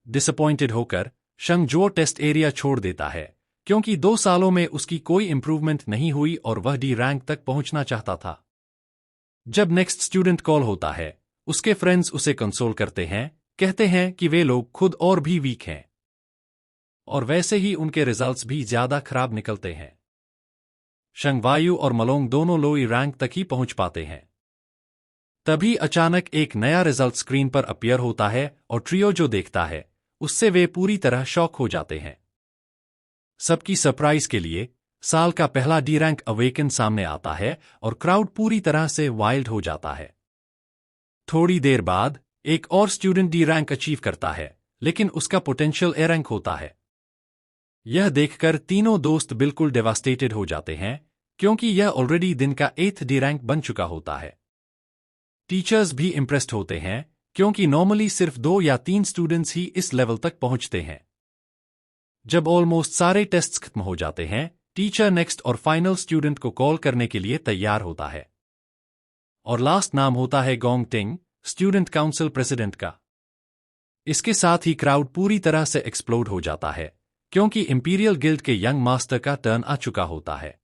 डिसअपॉइंटेड होकर शंगजुओ टेस्ट एरिया छोड़ देता है क्योंकि 2 सालों में उसकी कोई इंप्रूवमेंट नहीं हुई और वह डी रैंक तक पहुंचना चाहता था। जब नेक्स्ट स्टूडेंट कॉल होता है, उसके फ्रेंड्स उसे कंसोल करते हैं, कहते हैं कि वे लोग खुद और भी वीक हैं और वैसे ही उनके रिजल्ट्स भी ज्यादा खराब निकलते हैं। शंगवायु और मलोंग दोनों लोई रैंक तक ही पहुंच पाते हैं। तभी अचानक एक नया रिजल्ट स्क्रीन पर अपीयर होता है और ट्रियो जो देखता है उससे वे पूरी तरह शॉक हो जाते हैं। सबकी सरप्राइज के लिए साल का पहला डी रैंक अवेकन सामने आता है और क्राउड पूरी तरह से वाइल्ड हो जाता है। थोड़ी देर बाद एक और स्टूडेंट डी रैंक अचीव करता है, लेकिन उसका पोटेंशियल ए रैंक होता है। यह देखकर तीनों दोस्त बिल्कुल डेवास्टेटेड हो जाते हैं क्योंकि यह ऑलरेडी दिन का 8th डी रैंक बन चुका होता है। टीचर्स भी इंप्रेस्ड होते हैं क्योंकि नॉर्मली सिर्फ 2 या 3 स्टूडेंट्स ही इस लेवल तक पहुंचते हैं। जब ऑलमोस्ट सारे टेस्ट्स खत्म हो जाते हैं, टीचर नेक्स्ट और फाइनल स्टूडेंट को कॉल करने के लिए तैयार होता है और लास्ट नाम होता है गोंग टिंग, स्टूडेंट काउंसिल प्रेसिडेंट का। इसके साथ ही क्राउड पूरी तरह से एक्सप्लोड हो जाता है क्योंकि इंपीरियल गिल्ड के यंग मास्टर का टर्न आ चुका होता है।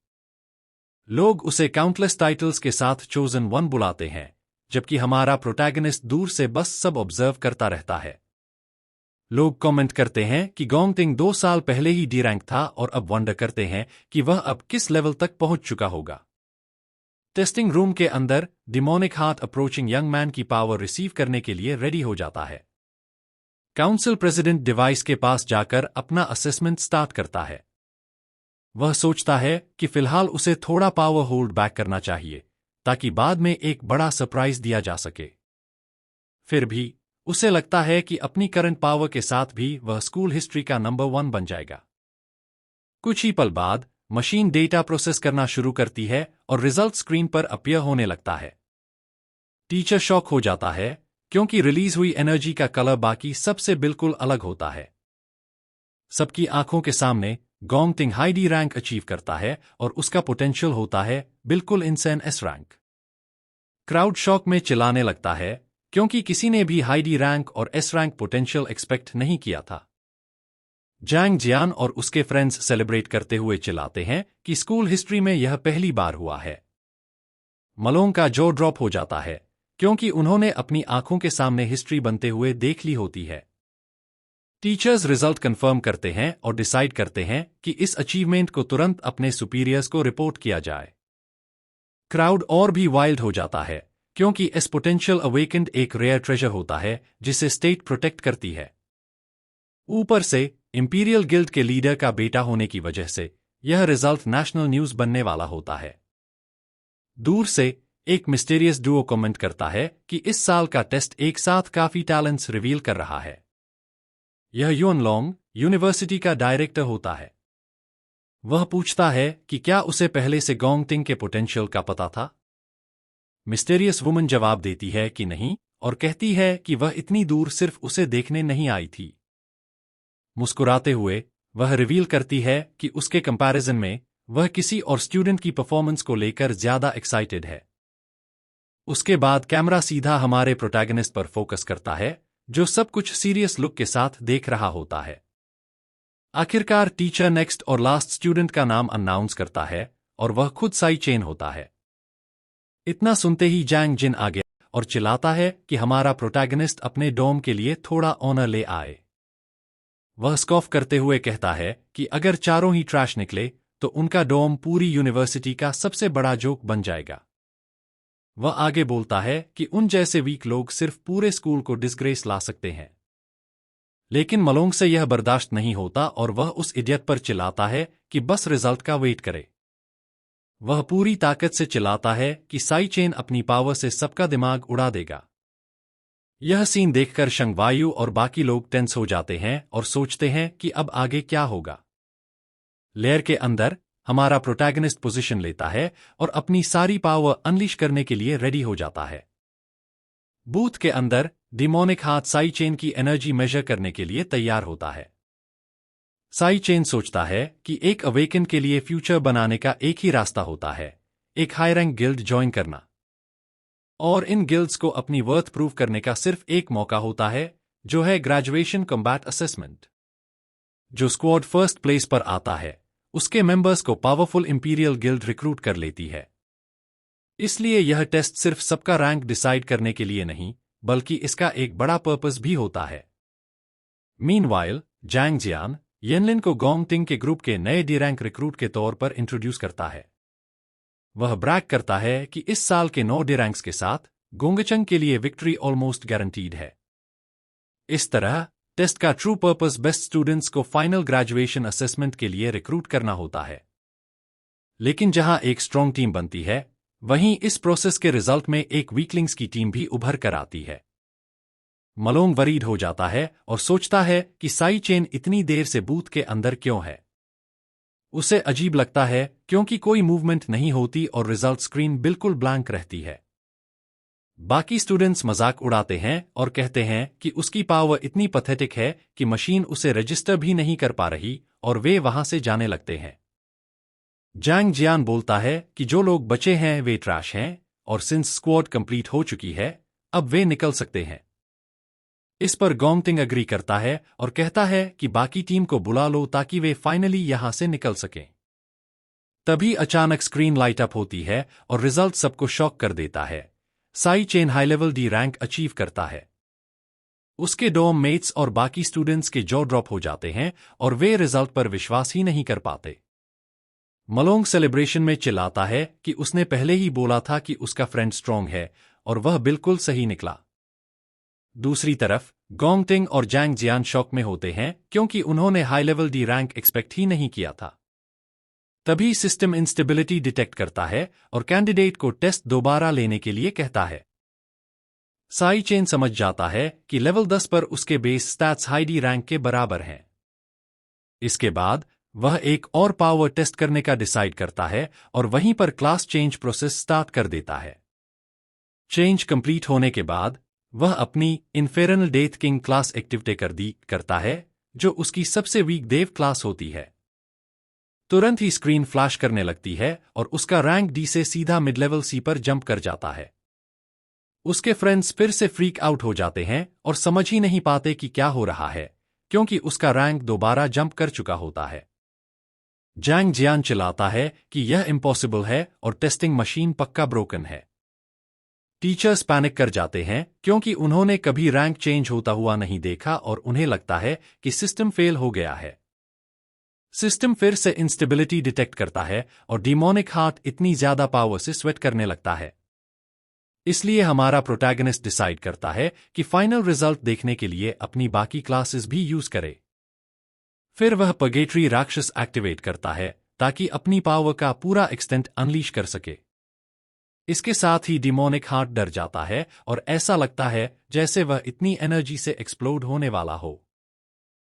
लोग उसे काउंटलेस टाइटल्स के साथ चोजन वन बुलाते हैं, जबकि हमारा प्रोटैगनिस्ट दूर से बस सब ऑब्जर्व करता रहता है। लोग कमेंट करते हैं कि गोंग टिंग 2 साल पहले ही डी रैंक था और अब वंडर करते हैं कि वह अब किस लेवल तक पहुंच चुका होगा। टेस्टिंग रूम के अंदर demonic heart approaching young man की पावर रिसीव करने के लिए रेडी हो जाता है। काउंसिल प्रेसिडेंट डिवाइस के पास जाकर अपना असेसमेंट स्टार्ट करता है। वह सोचता है कि फिलहाल उसे थोड़ा पावर होल्ड बैक करना चाहिए ताकि बाद में एक बड़ा सरप्राइज दिया जा सके। फिर भी उसे लगता है कि अपनी करंट पावर के साथ भी वह स्कूल हिस्ट्री का नंबर 1 बन जाएगा। कुछ ही पल बाद मशीन डेटा प्रोसेस करना शुरू करती है और रिजल्ट स्क्रीन पर अपीयर होने लगता है। टीचर शॉक हो जाता है क्योंकि रिलीज हुई एनर्जी का कलर बाकी सबसे बिल्कुल अलग होता है। सबकी आंखों के सामने गोंग टिंग हाई डी रैंक अचीव करता है और उसका पोटेंशियल होता है बिल्कुल insane S rank. Crowd shock में चिल्लाने लगता है क्योंकि किसी ने भी हाई डी रैंक और एस रैंक पोटेंशियल एक्सपेक्ट नहीं किया था। जैंग जियान और उसके फ्रेंड्स सेलिब्रेट करते हुए चिल्लाते हैं कि स्कूल हिस्ट्री में यह पहली बार हुआ है। मलोंग का जॉ ड्रॉप हो जाता है क्योंकि उन्होंने अपनी आंखों के सामने हिस्ट्री बनते हुए देख ली होती है। टीचर्स रिजल्ट कंफर्म करते हैं और डिसाइड करते हैं कि इस अचीवमेंट को तुरंत अपने सुपीरियर्स को रिपोर्ट किया जाए। क्राउड और भी वाइल्ड हो जाता है क्योंकि एस पोटेंशियल अवेकेंड एक रेयर ट्रेजर होता है जिसे स्टेट प्रोटेक्ट करती है। ऊपर से इंपीरियल गिल्ड के लीडर का बेटा होने की वजह से यह रिजल्ट नेशनल न्यूज बनने वाला होता है। दूर से एक मिस्टीरियस डुओ कमेंट करता है कि इस साल का टेस्ट एक साथ काफी टैलेंट्स रिवील कर रहा है। यह युन लोंग यूनिवर्सिटी का डायरेक्टर होता है। वह पूछता है कि क्या उसे पहले से गोंग टिंग के पोटेंशियल का पता था। मिस्टीरियस वुमन जवाब देती है कि नहीं और कहती है कि वह इतनी दूर सिर्फ उसे देखने नहीं आई थी। मुस्कुराते हुए वह रिवील करती है कि उसके कंपैरिजन में वह किसी और स्टूडेंट की परफॉर्मेंस को लेकर ज्यादा एक्साइटेड है। उसके बाद कैमरा सीधा हमारे प्रोटैगनिस्ट पर फोकस करता है, जो सब कुछ सीरियस लुक के साथ देख रहा होता है। आखिरकार टीचर नेक्स्ट और लास्ट स्टूडेंट का नाम अनाउंस करता है और वह खुद साई चेन होता है। इतना सुनते ही जैंग जिन आ गया और चिल्लाता है कि हमारा प्रोटैगनिस्ट अपने डोम के लिए थोड़ा ऑनर ले आए। वह स्कॉफ करते हुए कहता है कि अगर चारों ही ट्रैश निकले तो उनका डोम पूरी यूनिवर्सिटी का सबसे बड़ा जोक बन जाएगा। वह आगे बोलता है कि उन जैसे वीक लोग सिर्फ पूरे स्कूल को डिस्ग्रेस ला सकते हैं। लेकिन मलोंग से यह बर्दाश्त नहीं होता और वह उस इडियट पर चिल्लाता है कि बस रिजल्ट का वेट करे। वह पूरी ताकत से चिल्लाता है कि साई चेन अपनी पावर से सबका दिमाग उड़ा देगा। यह सीन देखकर शंगवायु और बाकी लोग टेंस हो जाते हैं और सोचते हैं कि अब आगे क्या होगा। लेयर के अंदर हमारा प्रोटैगनिस्ट पोजीशन लेता है और अपनी सारी पावर अनलीश करने के लिए रेडी हो जाता है। बूथ के अंदर डिमोनिक हाथ साई चेन की एनर्जी मेजर करने के लिए तैयार होता है। साई चेन सोचता है कि एक अवेकन के लिए फ्यूचर बनाने का एक ही रास्ता होता है, एक हाई रैंक गिल्ड ज्वाइन करना। और इन गिल्ड्स को अपनी वर्थ प्रूव करने का सिर्फ एक मौका होता है, जो है ग्रेजुएशन कॉम्बैट असेसमेंट। जो स्क्वाड फर्स्ट प्लेस पर आता है उसके मेंबर्स को पावरफुल इंपीरियल गिल्ड रिक्रूट कर लेती है। इसलिए यह टेस्ट सिर्फ सबका रैंक डिसाइड करने के लिए नहीं, बल्कि इसका एक बड़ा पर्पस भी होता है। मीनवाइल जैंग जियान येनलिन को गोंगटिंग के ग्रुप के नए डी रैंक रिक्रूट के तौर पर इंट्रोड्यूस करता है। वह ब्रैग करता है कि इस साल के 9 डी रैंक्स के साथ गोंगचंग के लिए विक्ट्री ऑलमोस्ट गारंटीड है। इस तरह टेस्ट का ट्रू पर्पस बेस्ट स्टूडेंट्स को फाइनल ग्रेजुएशन असेसमेंट के लिए रिक्रूट करना होता है। लेकिन जहां एक स्ट्रॉन्ग टीम बनती है, वहीं इस प्रोसेस के रिजल्ट में एक वीकलिंग्स की टीम भी उभर कर आती है। मलोंग वरीड हो जाता है और सोचता है कि साई चेन इतनी देर से बूथ के अंदर क्यों है। उसे अजीब लगता है क्योंकि कोई मूवमेंट नहीं होती और रिजल्ट स्क्रीन बिल्कुल ब्लैंक रहती है। बाकी स्टूडेंट्स मजाक उड़ाते हैं और कहते हैं कि उसकी पावर इतनी पथेटिक है कि मशीन उसे रजिस्टर भी नहीं कर पा रही, और वे वहां से जाने लगते हैं। जैंग जियान बोलता है कि जो लोग बचे हैं वे ट्रैश हैं और सिंस स्क्वाड कंप्लीट हो चुकी है, अब वे निकल सकते हैं। इस पर गोंगटिंग अग्री करता है और कहता है कि बाकी टीम को बुला लो ताकि वे फाइनली यहां से निकल सकें। तभी अचानक स्क्रीन लाइट अप होती है और रिजल्ट सबको शॉक कर देता है। Sai chain high level D rank achieve करता है। उसके डोम मेट्स और बाकी स्टूडेंट्स के जॉ ड्रॉप हो जाते हैं और वे रिजल्ट पर विश्वास ही नहीं कर पाते। मलोंग सेलिब्रेशन में चिल्लाता है कि उसने पहले ही बोला था कि उसका फ्रेंड स्ट्रॉन्ग है, और वह बिल्कुल सही निकला। दूसरी तरफ गोंगटिंग और जैंग जियान शॉक में होते हैं क्योंकि उन्होंने high level D rank expect ही नहीं किया था। तभी सिस्टम इंस्टेबिलिटी डिटेक्ट करता है और कैंडिडेट को टेस्ट दोबारा लेने के लिए कहता है। साई चेन समझ जाता है कि लेवल 10 पर उसके base stats high D rank के बराबर हैं। इसके बाद वह एक और पावर टेस्ट करने का डिसाइड करता है और वहीं पर क्लास चेंज प्रोसेस स्टार्ट कर देता है। चेंज कंप्लीट होने के बाद वह अपनी इन्फेरनल डेथ किंग क्लास एक्टिवेट करता है, जो उसकी सबसे वीक देव क्लास होती है। तुरंत ही स्क्रीन फ्लैश करने लगती है और उसका रैंक डी से सीधा मिड लेवल सी पर जंप कर जाता है। उसके फ्रेंड्स फिर से फ्रीक आउट हो जाते हैं और समझ ही नहीं पाते कि क्या हो रहा है, क्योंकि उसका रैंक दोबारा जंप कर चुका होता है। जैंग जियान चिल्लाता है कि यह इम्पॉसिबल है और टेस्टिंग मशीन पक्का ब्रोकन है। टीचर्स पैनिक कर जाते हैं क्योंकि उन्होंने कभी रैंक चेंज होता हुआ नहीं देखा और उन्हें लगता है कि सिस्टम फेल हो गया है। सिस्टम फिर से इंस्टेबिलिटी डिटेक्ट करता है और डिमोनिक हार्ट इतनी ज्यादा पावर से स्वेट करने लगता है। इसलिए हमारा प्रोटैगनिस्ट डिसाइड करता है कि फाइनल रिजल्ट देखने के लिए अपनी बाकी क्लासेस भी यूज करे। फिर वह पर्गेटरी राक्षस एक्टिवेट करता है ताकि अपनी पावर का पूरा एक्सटेंट अनलीश कर सके। इसके साथ ही डिमोनिक हार्ट डर जाता है और ऐसा लगता है जैसे वह इतनी एनर्जी से एक्सप्लोड होने वाला हो।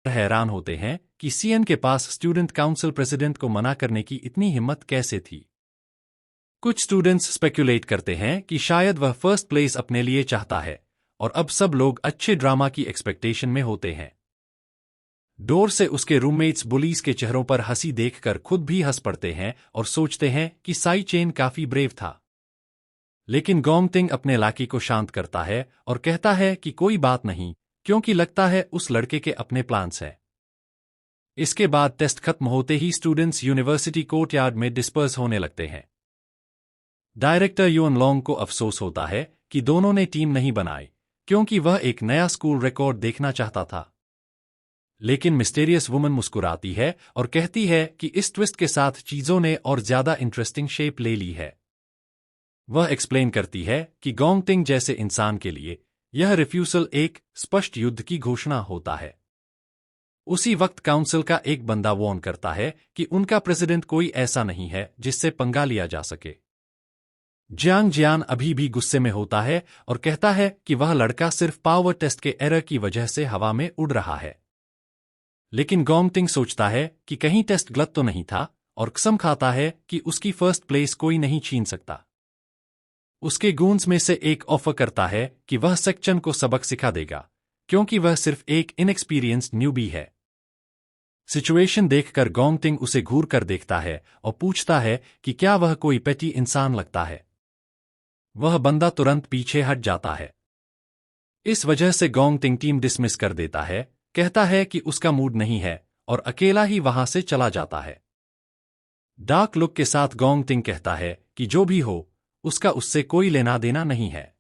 हैरान होते हैं कि सीएन के पास स्टूडेंट काउंसिल प्रेसिडेंट को मना करने की इतनी हिम्मत कैसे थी। कुछ स्टूडेंट्स स्पेक्युलेट करते हैं कि शायद वह फर्स्ट प्लेस अपने लिए चाहता है और अब सब लोग अच्छे ड्रामा की एक्सपेक्टेशन में होते हैं। डोर से उसके रूममेट्स बुलीज के चेहरों पर हंसी देखकर खुद भी हंस पड़ते हैं और सोचते हैं कि साई चेन काफी ब्रेव था। लेकिन गोंगटिंग अपने लाकी को शांत करता है और कहता है कि कोई बात नहीं, क्योंकि लगता है उस लड़के के अपने प्लान्स हैं। इसके बाद टेस्ट खत्म होते ही स्टूडेंट्स यूनिवर्सिटी कोर्टयार्ड में डिस्पर्स होने लगते हैं। डायरेक्टर युन लोंग को अफसोस होता है कि दोनों ने टीम नहीं बनाई, क्योंकि वह एक नया स्कूल रिकॉर्ड देखना चाहता था। लेकिन मिस्टीरियस वुमन मुस्कुराती है और कहती है कि इस ट्विस्ट के साथ चीजों ने और ज्यादा इंटरेस्टिंग शेप ले ली है। वह एक्सप्लेन करती है कि गोंगटिंग जैसे इंसान के लिए यह रिफ्यूजल एक स्पष्ट युद्ध की घोषणा होता है। उसी वक्त काउंसिल का एक बंदा वार्न करता है कि उनका प्रेसिडेंट कोई ऐसा नहीं है जिससे पंगा लिया जा सके। जियांग जियान अभी भी गुस्से में होता है और कहता है कि वह लड़का सिर्फ पावर टेस्ट के एरर की वजह से हवा में उड़ रहा है। लेकिन गोंगटिंग सोचता है कि कहीं टेस्ट गलत तो नहीं था और कसम खाता है कि उसकी फर्स्ट प्लेस कोई नहीं छीन सकता। उसके गूंज में से एक ऑफर करता है कि वह सेक्चन को सबक सिखा देगा, क्योंकि वह सिर्फ एक इनएक्सपीरियंस्ड न्यूबी है। सिचुएशन देखकर गोंगटिंग उसे घूर कर देखता है और पूछता है कि क्या वह कोई पेटी इंसान लगता है। वह बंदा तुरंत पीछे हट जाता है। इस वजह से गोंगटिंग टीम डिसमिस कर देता है, कहता है कि उसका मूड नहीं है और अकेला ही वहां से चला जाता है। डार्क लुक के साथ गोंगटिंग कहता है कि जो भी हो, उसका उससे कोई लेना देना नहीं है।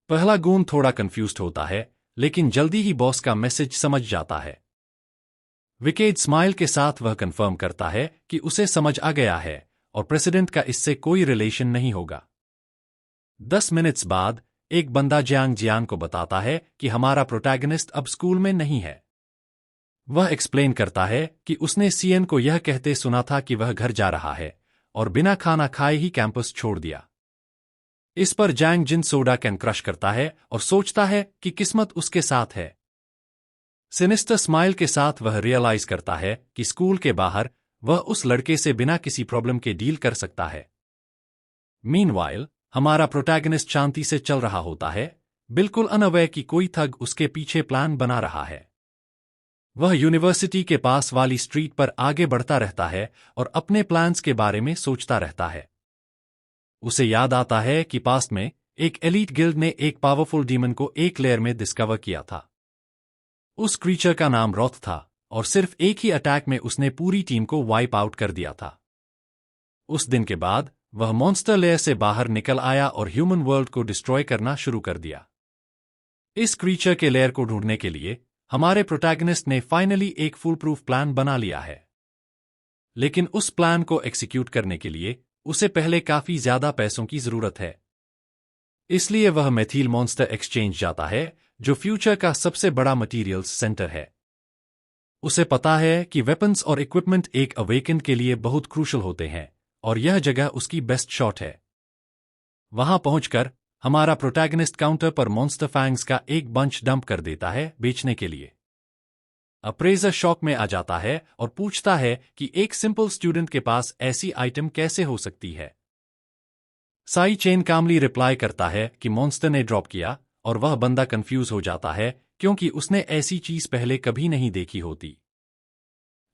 पहला गून थोड़ा कंफ्यूज्ड होता है, लेकिन जल्दी ही बॉस का मैसेज समझ जाता है। विकेड स्माइल के साथ वह कंफर्म करता है कि उसे समझ आ गया है और प्रेसिडेंट का इससे कोई रिलेशन नहीं होगा। 10 मिनट्स बाद एक बंदा जियांग जियान को बताता है कि हमारा प्रोटैगनिस्ट अब स्कूल में नहीं है। वह एक्सप्लेन करता है कि उसने सीएन को यह कहते सुना था कि वह घर जा रहा है और बिना खाना खाए ही कैंपस छोड़ दिया। इस पर जैंग जिन सोडा कैन क्रश करता है और सोचता है कि किस्मत उसके साथ है। सिनिस्टर स्माइल के साथ वह रियलाइज करता है कि स्कूल के बाहर वह उस लड़के से बिना किसी प्रॉब्लम के डील कर सकता है। मीनवाइल हमारा प्रोटैगनिस्ट शांति से चल रहा होता है, बिल्कुल अनअवेयर कि कोई थग उसके पीछे प्लान बना रहा है। वह यूनिवर्सिटी के पास वाली स्ट्रीट पर आगे बढ़ता रहता है और अपने प्लान्स के बारे में सोचता रहता है। उसे याद आता है कि पास्ट में एक एलीट गिल्ड ने एक पावरफुल डीमन को एक लेयर में डिस्कवर किया था। उस क्रीचर का नाम रॉथ था और सिर्फ एक ही अटैक में उसने पूरी टीम को वाइप आउट कर दिया था। उस दिन के बाद वह मॉन्स्टर लेयर से बाहर निकल आया और ह्यूमन वर्ल्ड को डिस्ट्रॉय करना शुरू कर दिया। इस क्रीचर के लेयर को ढूंढने के लिए हमारे प्रोटैगनिस्ट ने फाइनली एक फुल प्रूफ प्लान बना लिया है। लेकिन उस प्लान को एग्जीक्यूट करने के लिए उसे पहले काफी ज्यादा पैसों की जरूरत है। इसलिए वह मेथिल मॉन्स्टर एक्सचेंज जाता है, जो फ्यूचर का सबसे बड़ा मटीरियल्स सेंटर है। उसे पता है कि वेपन्स और इक्विपमेंट एक अवेकेंड के लिए बहुत क्रूशल होते हैं और यह जगह उसकी बेस्ट शॉट है। वहां पहुंचकर हमारा प्रोटैगनिस्ट काउंटर पर मॉन्स्टर फैंग्स का एक बंच डंप कर देता है बेचने के लिए। अप्रेजर शॉक में आ जाता है और पूछता है कि एक सिंपल स्टूडेंट के पास ऐसी आइटम कैसे हो सकती है। साई चेन कामली रिप्लाई करता है कि मॉन्स्टर ने ड्रॉप किया और वह बंदा कंफ्यूज हो जाता है क्योंकि उसने ऐसी चीज पहले कभी नहीं देखी होती।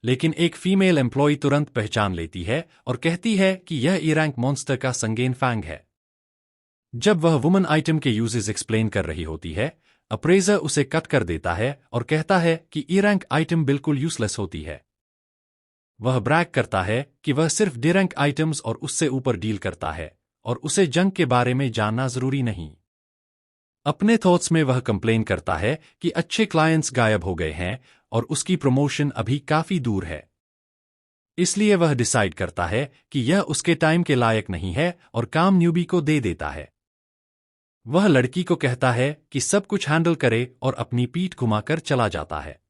लेकिन एक फीमेल एम्प्लॉय तुरंत पहचान लेती है और कहती है कि यह ई रैंक मॉन्स्टर का संगेन फैंग है। जब वह वुमन आइटम के यूजेस एक्सप्लेन कर रही होती है, अप्रेजर उसे कट कर देता है और कहता है कि ई रैंक आइटम बिल्कुल यूजलेस होती है। वह ब्रैग करता है कि वह सिर्फ डी रैंक आइटम्स और उससे ऊपर डील करता है और उसे जंग के बारे में जानना जरूरी नहीं। अपने थॉट्स में वह कंप्लेन करता है कि अच्छे क्लाइंट्स गायब हो गए हैं और उसकी प्रमोशन अभी काफी दूर है। इसलिए वह डिसाइड करता है कि यह उसके टाइम के लायक नहीं है और काम न्यूबी को दे देता है। वह लड़की को कहता है कि सब कुछ हैंडल करे और अपनी पीठ घुमाकर चला जाता है।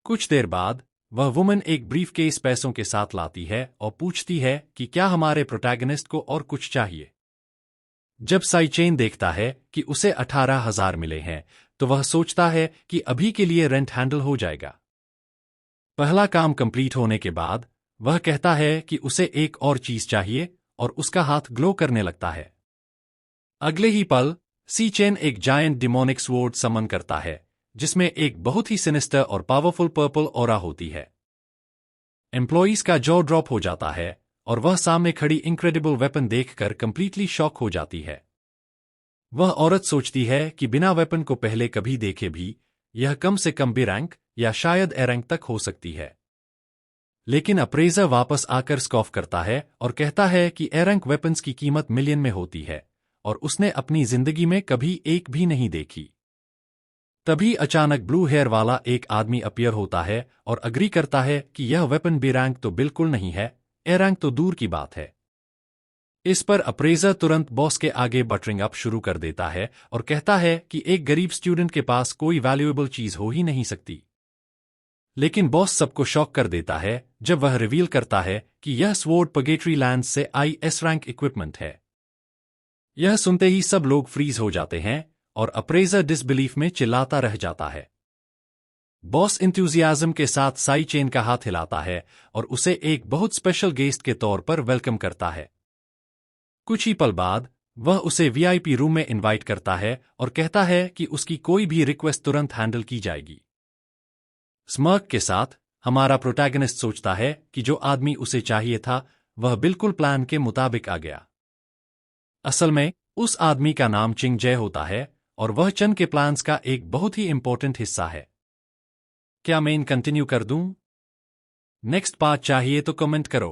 कुछ देर बाद वह वुमन एक ब्रीफकेस पैसों के साथ लाती है और पूछती है कि क्या हमारे प्रोटैगनिस्ट को और कुछ चाहिए। जब साई चेन देखता है कि उसे 18,000 मिले हैं, तो वह सोचता है कि अभी के लिए रेंट हैंडल हो जाएगा। पहला काम कंप्लीट होने के बाद वह कहता है कि उसे एक और चीज चाहिए और उसका हाथ ग्लो करने लगता है। अगले ही पल सी चेन एक जायंट डिमोनिक स्वॉर्ड समन करता है, जिसमें एक बहुत ही सिनिस्टर और पावरफुल पर्पल ऑरा होती है। एम्प्लॉइज का जॉ ड्रॉप हो जाता है और वह सामने खड़ी इनक्रेडिबल वेपन देखकर कंप्लीटली शॉक हो जाती है। वह औरत सोचती है कि बिना वेपन को पहले कभी देखे भी यह कम से कम बी रैंक या शायद ए रैंक तक हो सकती है। लेकिन अप्रेजर वापस आकर स्कॉफ करता है और कहता है कि ए रैंक वेपन्स की कीमत मिलियन में होती है और उसने अपनी जिंदगी में कभी एक भी नहीं देखी। तभी अचानक ब्लू हेयर वाला एक आदमी अपीयर होता है और अग्री करता है कि यह वेपन बी रैंक तो बिल्कुल नहीं है, ए रैंक तो दूर की बात है। इस पर अप्रेजर तुरंत बॉस के आगे बटरिंग अप शुरू कर देता है और कहता है कि एक गरीब स्टूडेंट के पास कोई वैल्यूएबल चीज हो ही नहीं सकती। लेकिन बॉस सबको शॉक कर देता है जब वह रिवील करता है कि यह स्वॉर्ड पगेट्री लैंड से आई एस रैंक इक्विपमेंट है। यह सुनते ही सब लोग फ्रीज हो जाते हैं और अप्रेजर डिसबिलीफ में चिल्लाता रह जाता है। बॉस इंथुजियाज्म के साथ साई चेन का हाथ हिलाता है और उसे एक बहुत स्पेशल गेस्ट के तौर पर वेलकम करता है। कुछ ही पल बाद वह उसे वीआईपी रूम में इनवाइट करता है और कहता है कि उसकी कोई भी रिक्वेस्ट तुरंत हैंडल की जाएगी। स्मर्क के साथ हमारा प्रोटैगनिस्ट सोचता है कि जो आदमी उसे चाहिए था वह बिल्कुल प्लान के मुताबिक आ गया। असल में उस आदमी का नाम चिंग जय होता है और वह चन के प्लान्स का एक बहुत ही इंपॉर्टेंट हिस्सा है। क्या मैं कंटिन्यू कर दूं? नेक्स्ट पार्ट चाहिए तो कमेंट करो।